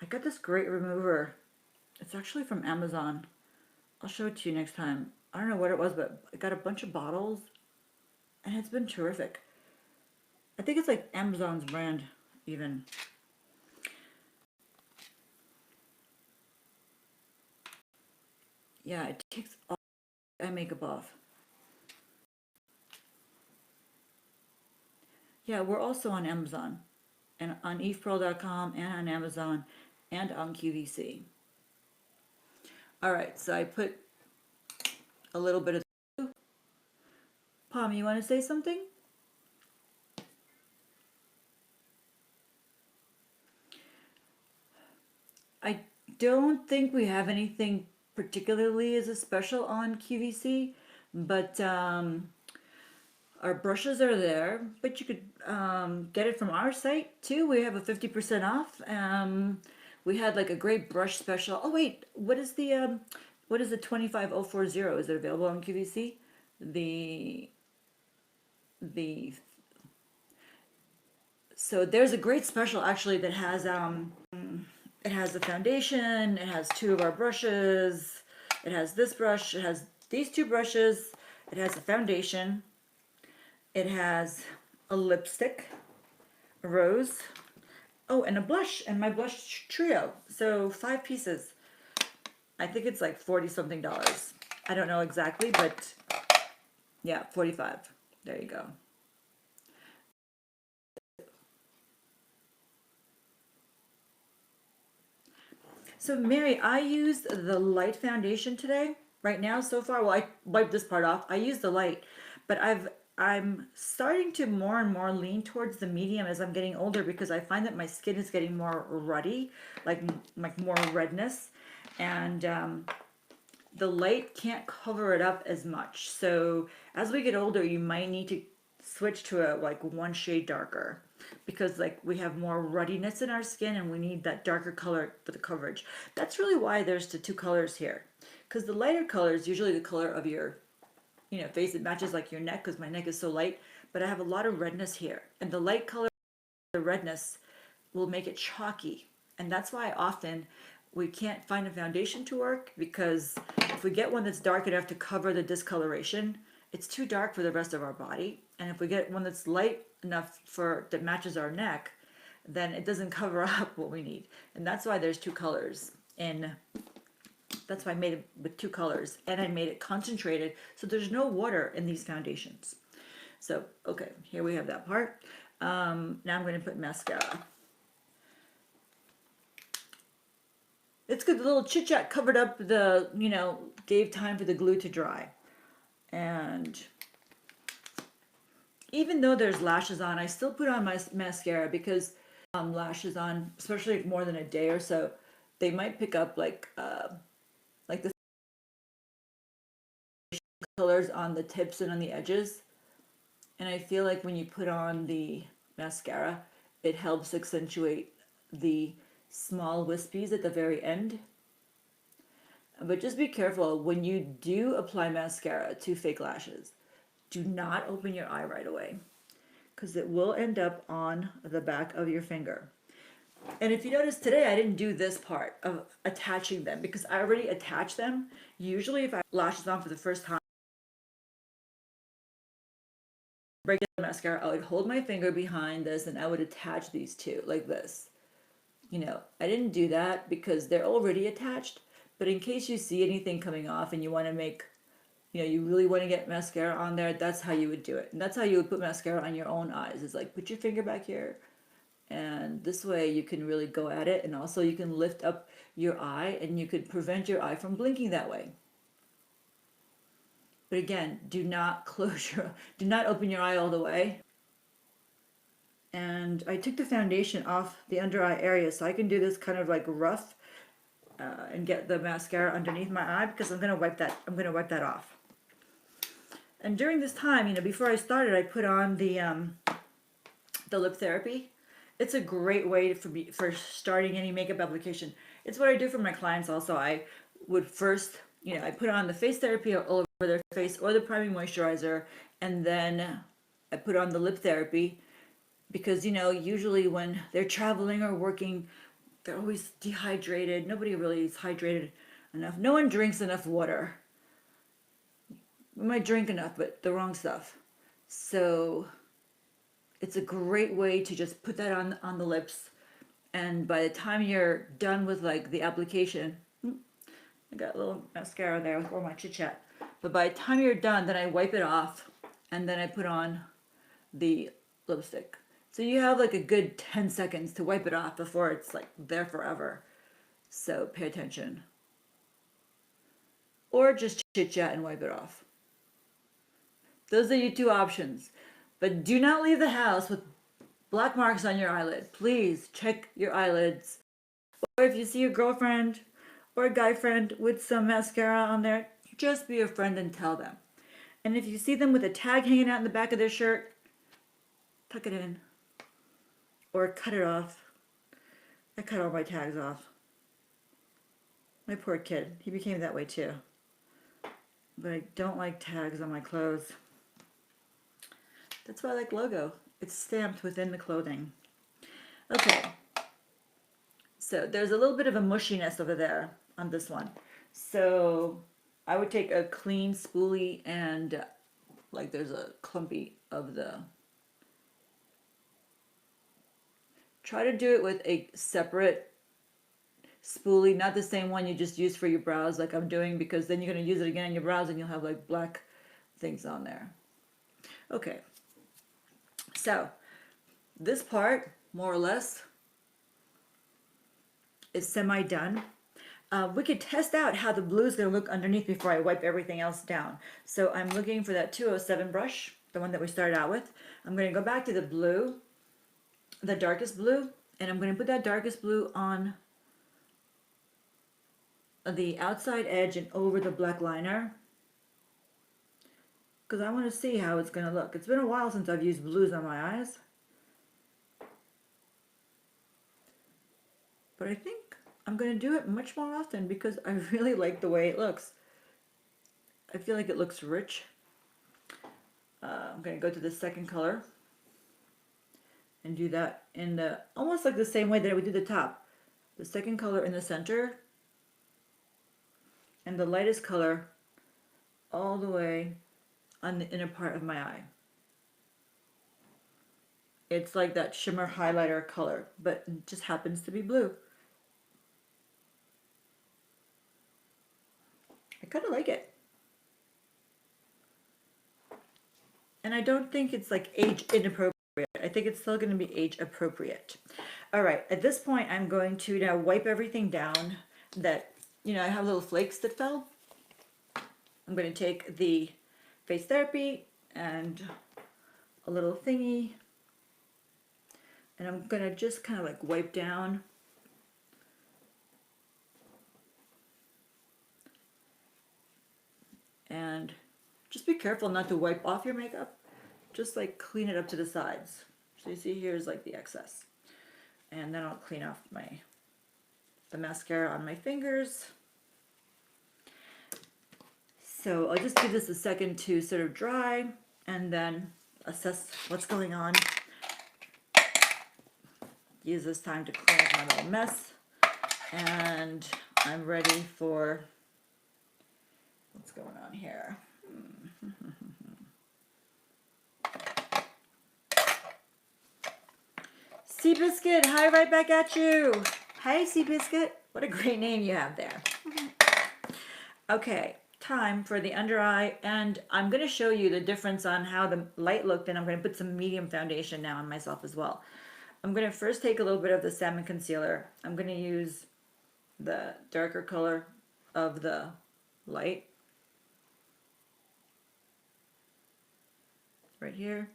got this great remover. It's actually from Amazon. I'll show it to you next time. I don't know what it was, but I got a bunch of bottles and it's been terrific. I think it's like Amazon's brand even. Yeah, it takes all eye makeup off. Yeah, we're also on Amazon and on evepearl.com and on Amazon and on QVC. All right, so I put a little bit of. Palm, you want to say something? I don't think we have anything particularly as a special on QVC, but our brushes are there. But you could get it from our site too. We have a 50% off. We had like a great brush special. Oh wait, what is the 25040? Is it available on QVC? The so there's a great special actually that has it has the foundation, it has two of our brushes, it has this brush, it has these two brushes, it has a foundation, it has a lipstick, a rose, oh, and a blush, and my blush trio. So 5 pieces. I think it's like 40 something dollars. I don't know exactly, but yeah, 45. There you go. So Mary, I used the light foundation today. Right now, so far, well, I wiped this part off. I used the light, but I'm starting to more and more lean towards the medium as I'm getting older because I find that my skin is getting more ruddy, like more redness, and the light can't cover it up as much. So as we get older, you might need to switch to a like one shade darker because like we have more ruddiness in our skin and we need that darker color for the coverage. That's really why there's the 2 colors here, because the lighter color is usually the color of your face. It matches like your neck because my neck is so light, but I have a lot of redness here, and the light color, the redness will make it chalky, and that's why often we can't find a foundation to work, because if we get one that's dark enough to cover the discoloration, it's too dark for the rest of our body. And if we get one that's light enough that matches our neck, then it doesn't cover up what we need. And that's why there's 2 colors. And that's why I made it with 2 colors. And I made it concentrated, so there's no water in these foundations. So, okay, here we have that part. Now I'm going to put mascara. It's good. The little chit chat covered up the, gave time for the glue to dry. And even though there's lashes on, I still put on my mascara because lashes on, especially more than a day or so, they might pick up like the colors on the tips and on the edges. And I feel like when you put on the mascara, it helps accentuate the small wispies at the very end. But just be careful when you do apply mascara to fake lashes. Do not open your eye right away, because it will end up on the back of your finger. And if you notice today, I didn't do this part of attaching them because I already attached them. Usually if I have lashes on for the first time, break the mascara, I would hold my finger behind this and I would attach these two like this. I didn't do that because they're already attached, but in case you see anything coming off and you want to make, you really want to get mascara on there, that's how you would do it. And that's how you would put mascara on your own eyes. It's like, put your finger back here, and this way you can really go at it, and also you can lift up your eye and you could prevent your eye from blinking that way. But again, do not do not open your eye all the way. And I took the foundation off the under eye area so I can do this kind of like rough and get the mascara underneath my eye because I'm gonna wipe that off. And during this time, before I started, I put on the lip therapy. It's a great way for starting any makeup application. It's what I do for my clients also. I would first, I put on the face therapy all over their face or the priming moisturizer, and then I put on the lip therapy because, usually when they're traveling or working, they're always dehydrated. Nobody really is hydrated enough. No one drinks enough water. We might drink enough, but the wrong stuff. So it's a great way to just put that on the lips, and by the time you're done with like the application, I got a little mascara there with all my chit chat, but by the time you're done, then I wipe it off and then I put on the lipstick. So you have like a good 10 seconds to wipe it off before it's like there forever. So pay attention. Or just chit chat and wipe it off. Those are your two options. But do not leave the house with black marks on your eyelid. Please check your eyelids. Or if you see a girlfriend or a guy friend with some mascara on there, just be a friend and tell them. And if you see them with a tag hanging out in the back of their shirt, tuck it in. Or cut it off. I cut all my tags off. My poor kid. He became that way too. But I don't like tags on my clothes. That's why I like logo. It's stamped within the clothing. Okay. So there's a little bit of a mushiness over there on this one. So I would take a clean spoolie and like there's a clumpy of the... Try to do it with a separate spoolie, not the same one you just use for your brows like I'm doing, because then you're going to use it again on your brows and you'll have like black things on there. Okay. So this part, more or less, is semi-done. We could test out how the blue is going to look underneath before I wipe everything else down. So I'm looking for that 207 brush, the one that we started out with. I'm going to go back to the blue, the darkest blue, and I'm going to put that darkest blue on the outside edge and over the black liner, because I want to see how it's going to look. It's been a while since I've used blues on my eyes, but I think I'm going to do it much more often because I really like the way it looks. I feel like it looks rich. I'm going to go to the second color and do that in the almost like the same way that I would do the top. The second color in the center and the lightest color all the way on the inner part of my eye. It's like that shimmer highlighter color, but it just happens to be blue. I kind of like it. And I don't think it's like age inappropriate. I think it's still going to be age appropriate. All right, at this point I'm going to now wipe everything down that, I have little flakes that fell. I'm going to take the face therapy and a little thingy, and I'm going to just kind of like wipe down. And just be careful not to wipe off your makeup. Just like clean it up to the sides. So you see here's like the excess. And then I'll clean off the mascara on my fingers. So I'll just give this a second to sort of dry and then assess what's going on. Use this time to clean up my little mess. And I'm ready for what's going on here. Seabiscuit, hi, right back at you. Hi, Seabiscuit. What a great name you have there. Okay, time for the under eye, and I'm going to show you the difference on how the light looked, and I'm going to put some medium foundation now on myself as well. I'm going to first take a little bit of the salmon concealer. I'm going to use the darker color of the light. right here.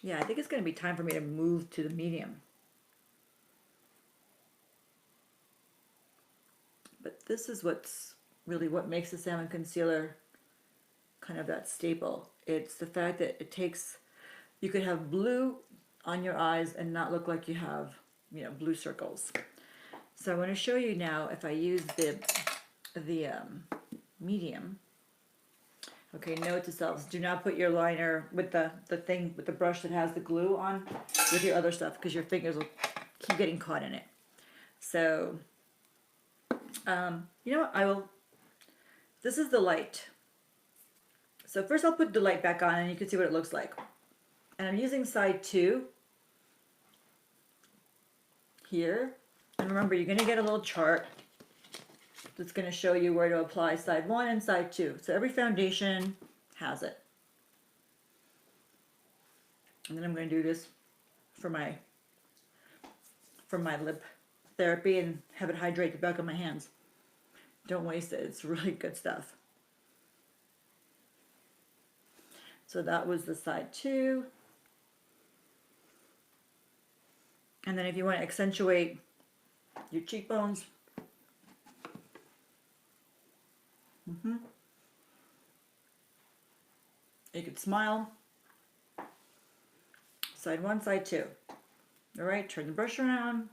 Yeah, I think it's going to be time for me to move to the medium. But this is what's really what makes the salmon concealer kind of that staple. It's the fact that it takes, you could have blue on your eyes and not look like you have, you know, blue circles. So I want to show you now if I use the medium. Okay, note to selves, do not put your liner with the thing, with the brush that has the glue on with your other stuff, because your fingers will keep getting caught in it. So, you know what, this is the light. So first I'll put the light back on and you can see what it looks like. And I'm using side 2 here. And remember, you're going to get a little chart that's going to show you where to apply side 1 and side 2. So every foundation has it. And then I'm going to do this for my lip therapy and have it hydrate the back of my hands. Don't waste it. It's really good stuff. So that was the side 2. And then if you want to accentuate your cheekbones, you could smile. Side 1, side 2. All right, turn the brush around.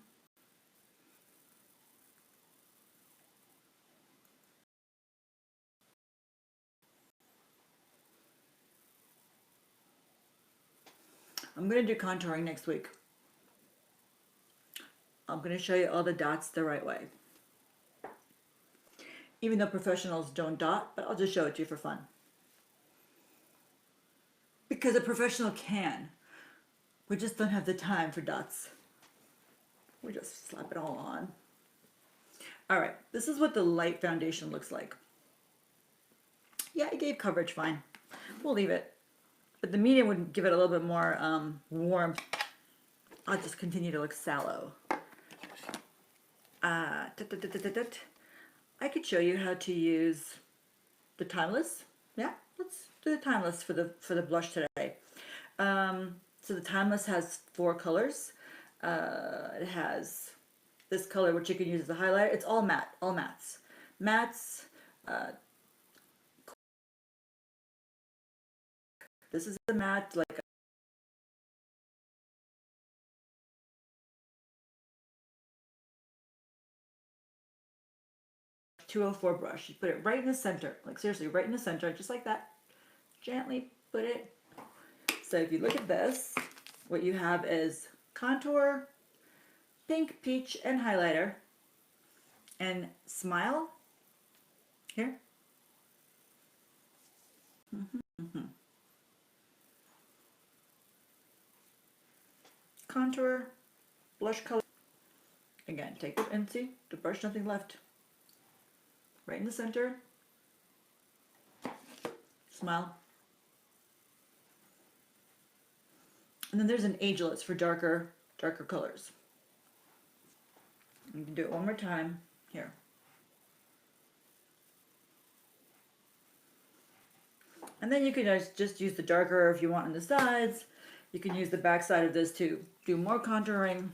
I'm going to do contouring next week. I'm going to show you all the dots the right way. Even though professionals don't dot, but I'll just show it to you for fun. Because a professional can. We just don't have the time for dots. We just slap it all on. All right, this is what the light foundation looks like. Yeah, it gave coverage fine. We'll leave it. But the medium would give it a little bit more warmth. I'll just continue to look sallow. I could show you how to use the Timeless. Yeah, let's do the Timeless for the blush today. So the Timeless has 4 colors. It has this color, which you can use as a highlighter. It's all matte, all mattes. Mattes. This is a matte, like 204 brush. You put it right in the center, like seriously, right in the center, just like that. Gently put it. So if you look at this, what you have is contour, pink, peach, and highlighter, and smile. Here. Contour, blush color. Again, take it and see the brush, nothing left. Right in the center. Smile. And then there's an ageless for darker colors. You can do it one more time here. And then you can just use the darker if you want on the sides. You can use the back side of this to do more contouring.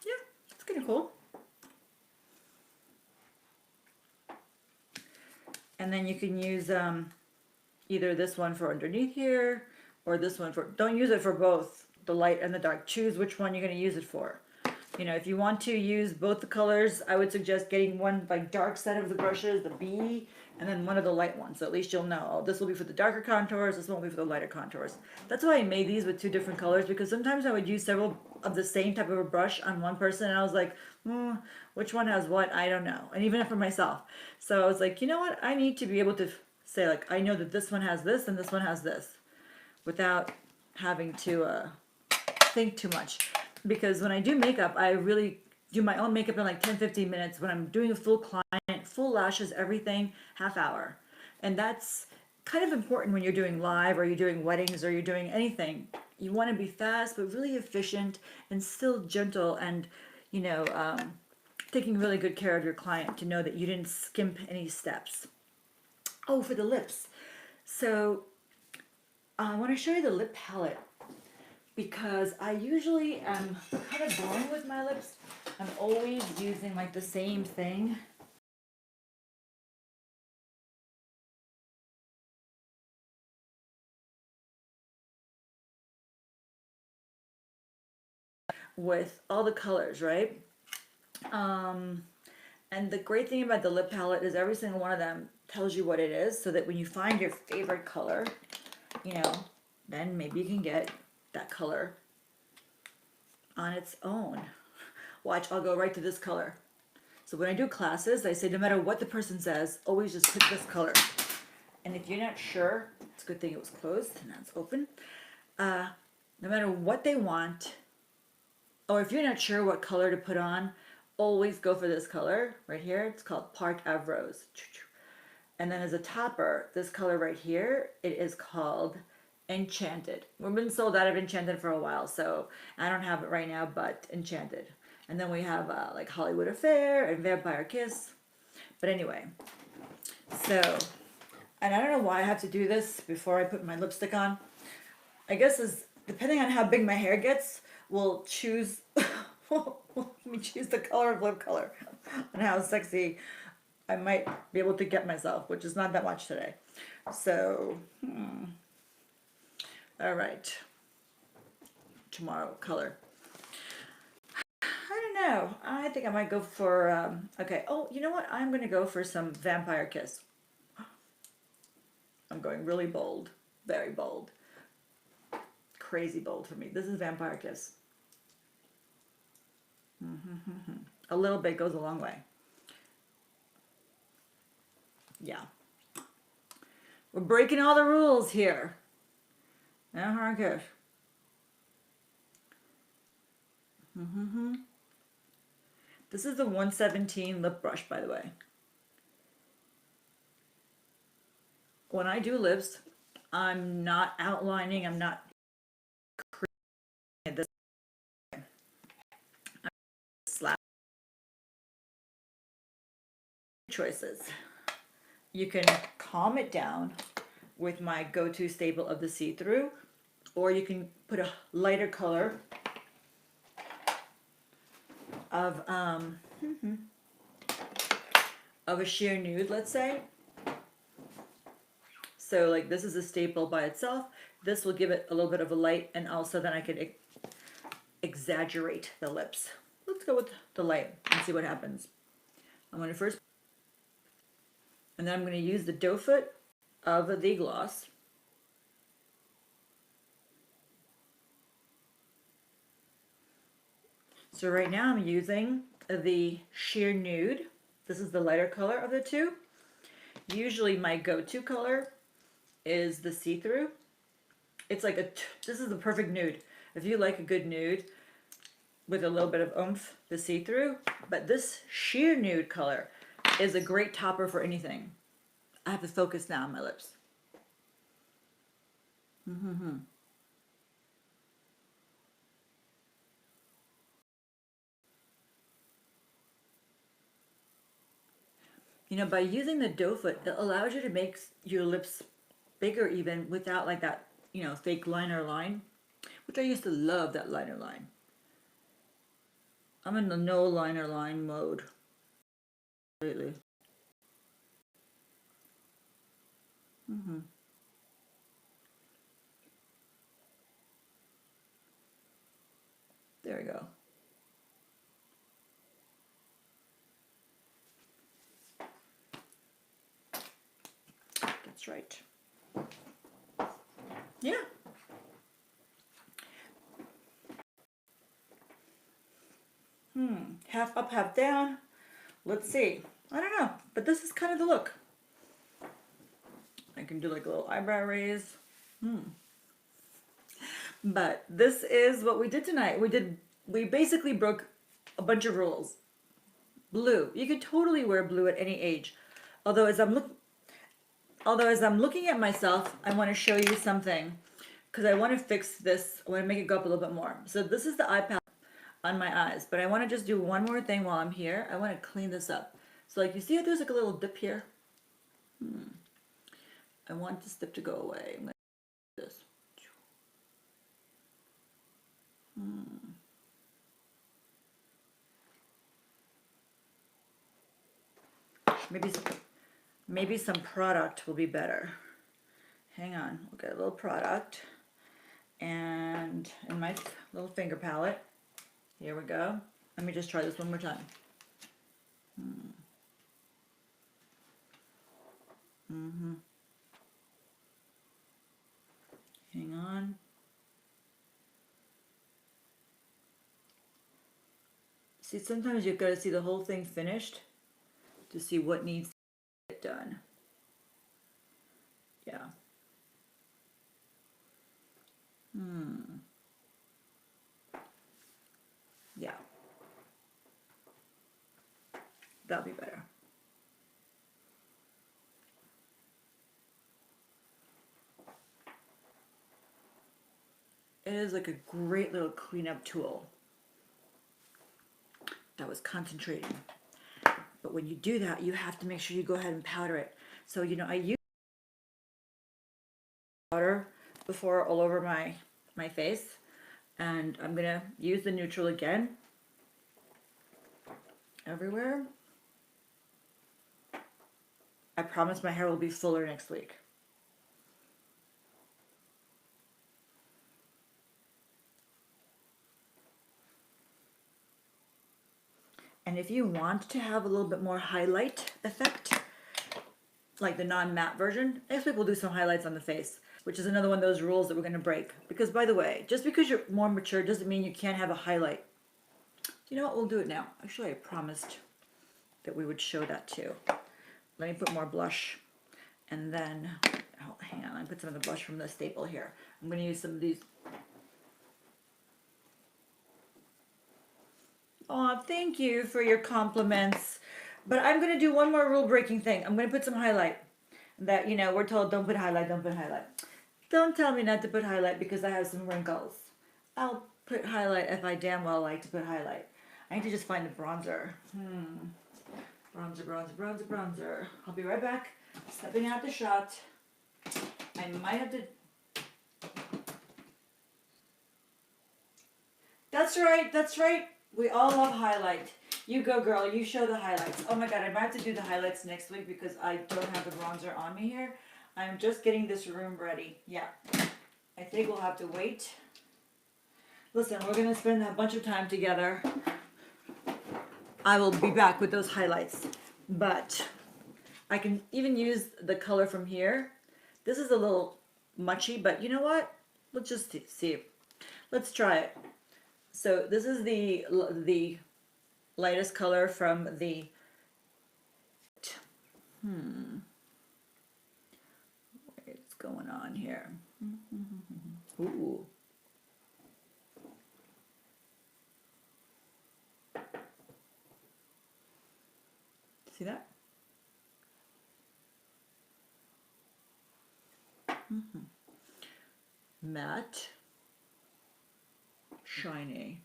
Yeah, it's kind of cool. And then you can use either this one for underneath here or this one for, don't use it for both the light and the dark. Choose which one you're going to use it for. You know, if you want to use both the colors, I would suggest getting one like dark set of the brushes, the B, and then one of the light ones. So at least you'll know, oh, this will be for the darker contours, this one will be for the lighter contours. That's why I made these with 2 different colors, because sometimes I would use several of the same type of a brush on one person, and I was like, which one has what? I don't know. And even for myself. So I was like, you know what? I need to be able to say, like, I know that this one has this and this one has this, without having to think too much. Because when I do makeup, I really do my own makeup in like 10-15 minutes. When I'm doing a full client, full lashes, everything, half hour. And that's kind of important when you're doing live or you're doing weddings or you're doing anything. You want to be fast but really efficient and still gentle and, you know, taking really good care of your client to know that you didn't skimp any steps. Oh, for the lips. So I want to show you the lip palette because I usually am kind of boring with my lips. I'm always using like the same thing. With all the colors, right? Um, and the great thing about the lip palette is every single one of them tells you what it is, so that when you find your favorite color, you know, then maybe you can get that color on its own. Watch, I'll go right to this color. So when I do classes, I say no matter what the person says, always just pick this color. And if you're not sure, it's a good thing it was closed and now it's open. No matter what they want, or if you're not sure what color to put on, always go for this color right here. It's called Park Ave Rose. And then as a topper, this color right here, it is called Enchanted. We've been sold out of Enchanted for a while, so I don't have it right now, but Enchanted. And then we have like Hollywood Affair and Vampire Kiss. But anyway, so, and I don't know why I have to do this before I put my lipstick on. I guess is depending on how big my hair gets, we'll choose, let me choose the color of lip color and how sexy I might be able to get myself, which is not that much today. So, all right. Tomorrow, color. I don't know. I think I might go for, okay. Oh, you know what? I'm going to go for some Vampire Kiss. I'm going really bold. Very bold. Crazy bold for me. This is Vampire Kiss. A little bit goes a long way. Yeah. We're breaking all the rules here. Good. This is the 117 lip brush, by the way. When I do lips, I'm not outlining, I'm not creating this slap choices. You can calm it down with my go-to staple of the see-through, or you can put a lighter color of a sheer nude, let's say. So like this is a staple by itself. This will give it a little bit of a light, and also then I could exaggerate the lips. Let's go with the light and see what happens. I'm going to first, and then I'm going to use the doe foot of the gloss. So right now I'm using the sheer nude. This is the lighter color of the two. Usually my go-to color is the see-through. It's like this is the perfect nude. If you like a good nude with a little bit of oomph, the see-through. But this sheer nude color is a great topper for anything. I have to focus now on my lips. You know, by using the doe foot, it allows you to make your lips bigger even without like that, you know, fake liner line, which I used to love that liner line. I'm in the no liner line mode lately. There we go. That's right. Yeah. Half up, half down. Let's see. I don't know, but this is kind of the look. I can do like a little eyebrow raise. But this is what we did tonight. We basically broke a bunch of rules. Blue. You could totally wear blue at any age. Although as I'm looking at myself, I want to show you something because I want to fix this. I want to make it go up a little bit more. So this is the eye palette on my eyes, but I want to just do one more thing while I'm here. I want to clean this up. So like you see how there's like a little dip here? I want this tip to go away. I'm going to do this. Maybe some product will be better. Hang on, we'll get a little product. And in my little finger palette, here we go. Let me just try this one more time. Hang on. See, sometimes you've got to see the whole thing finished to see what needs to get done. Yeah. Yeah. That'll be better. It is like a great little cleanup tool. That was concentrating. But when you do that, you have to make sure you go ahead and powder it. So, you know, I use powder before all over my face. And I'm going to use the neutral again. Everywhere. I promise my hair will be fuller next week. And if you want to have a little bit more highlight effect, like the non-matte version, next week we'll do some highlights on the face, which is another one of those rules that we're going to break. Because by the way, just because you're more mature doesn't mean you can't have a highlight. You know what? We'll do it now. Actually, I promised that we would show that too. Let me put more blush. And then, oh, hang on, I put some of the blush from the staple here. I'm going to use some of these. Oh, thank you for your compliments. But I'm going to do one more rule breaking thing. I'm going to put some highlight. That, you know, we're told don't put highlight, don't put highlight. Don't tell me not to put highlight because I have some wrinkles. I'll put highlight if I damn well like to put highlight. I need to just find the bronzer. Bronzer, bronzer, bronzer, bronzer. I'll be right back. Stepping out the shot. I might have to... That's right, that's right. We all love highlight. You go, girl. You show the highlights. Oh my god, I might have to do the highlights next week because I don't have the bronzer on me here. I'm just getting this room ready. Yeah. I think we'll have to wait. Listen, we're going to spend a bunch of time together. I will be back with those highlights. But I can even use the color from here. This is a little muchy, but you know what? Let's just see. Let's try it. So this is the lightest color from the what's going on here? Ooh. See that? Matte, shiny,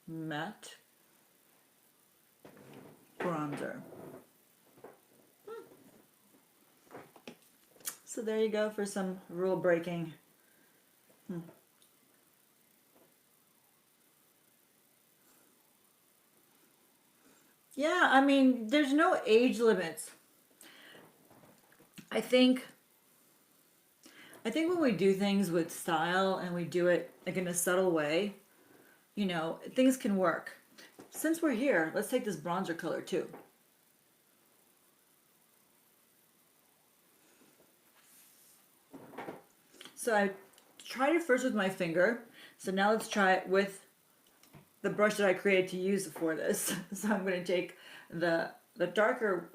matte, bronzer. So there you go for some rule breaking. Yeah, I mean, there's no age limits. I think when we do things with style and we do it like in a subtle way, you know, things can work. Since we're here, let's take this bronzer color too. So I tried it first with my finger. So now let's try it with the brush that I created to use for this. So I'm going to take the darker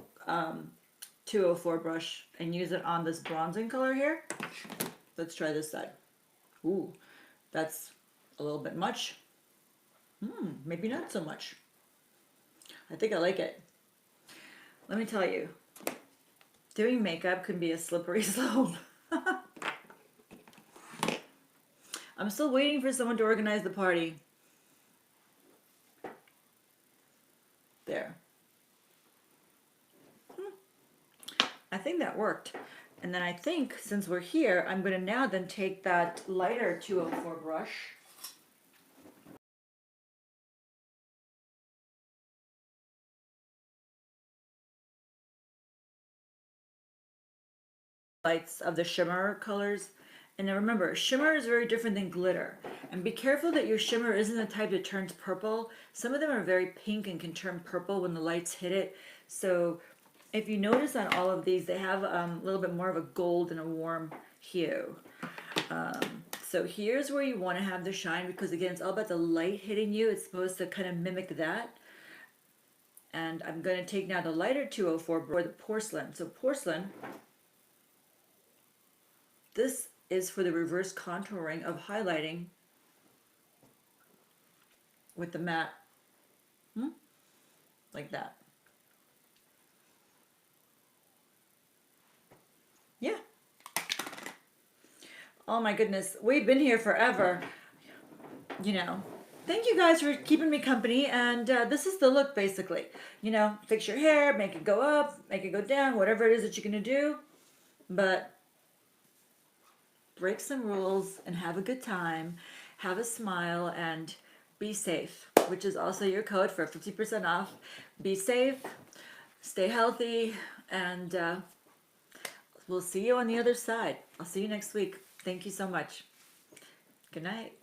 204 brush and use it on this bronzing color here. Let's try this side. Ooh, that's a little bit much. Maybe not so much. I think I like it. Let me tell you, doing makeup can be a slippery slope. I'm still waiting for someone to organize the party. There. I think that worked. And then I think since we're here, I'm going to now then take that lighter 204 brush. Lights of the shimmer colors. And now remember, shimmer is very different than glitter. And be careful that your shimmer isn't the type that turns purple. Some of them are very pink and can turn purple when the lights hit it. So if you notice on all of these, they have a little bit more of a gold and a warm hue. So here's where you want to have the shine, because again, it's all about the light hitting you. It's supposed to kind of mimic that. And I'm going to take now the lighter 204 for the porcelain. So porcelain, this is for the reverse contouring of highlighting with the matte, like that. Yeah. Oh my goodness, we've been here forever. You know, thank you guys for keeping me company, and this is the look basically. You know, fix your hair, make it go up, make it go down, whatever it is that you're gonna do, but break some rules and have a good time, have a smile, and be safe, which is also your code for 50% off. Be safe, stay healthy, and we'll see you on the other side. I'll see you next week. Thank you so much. Good night.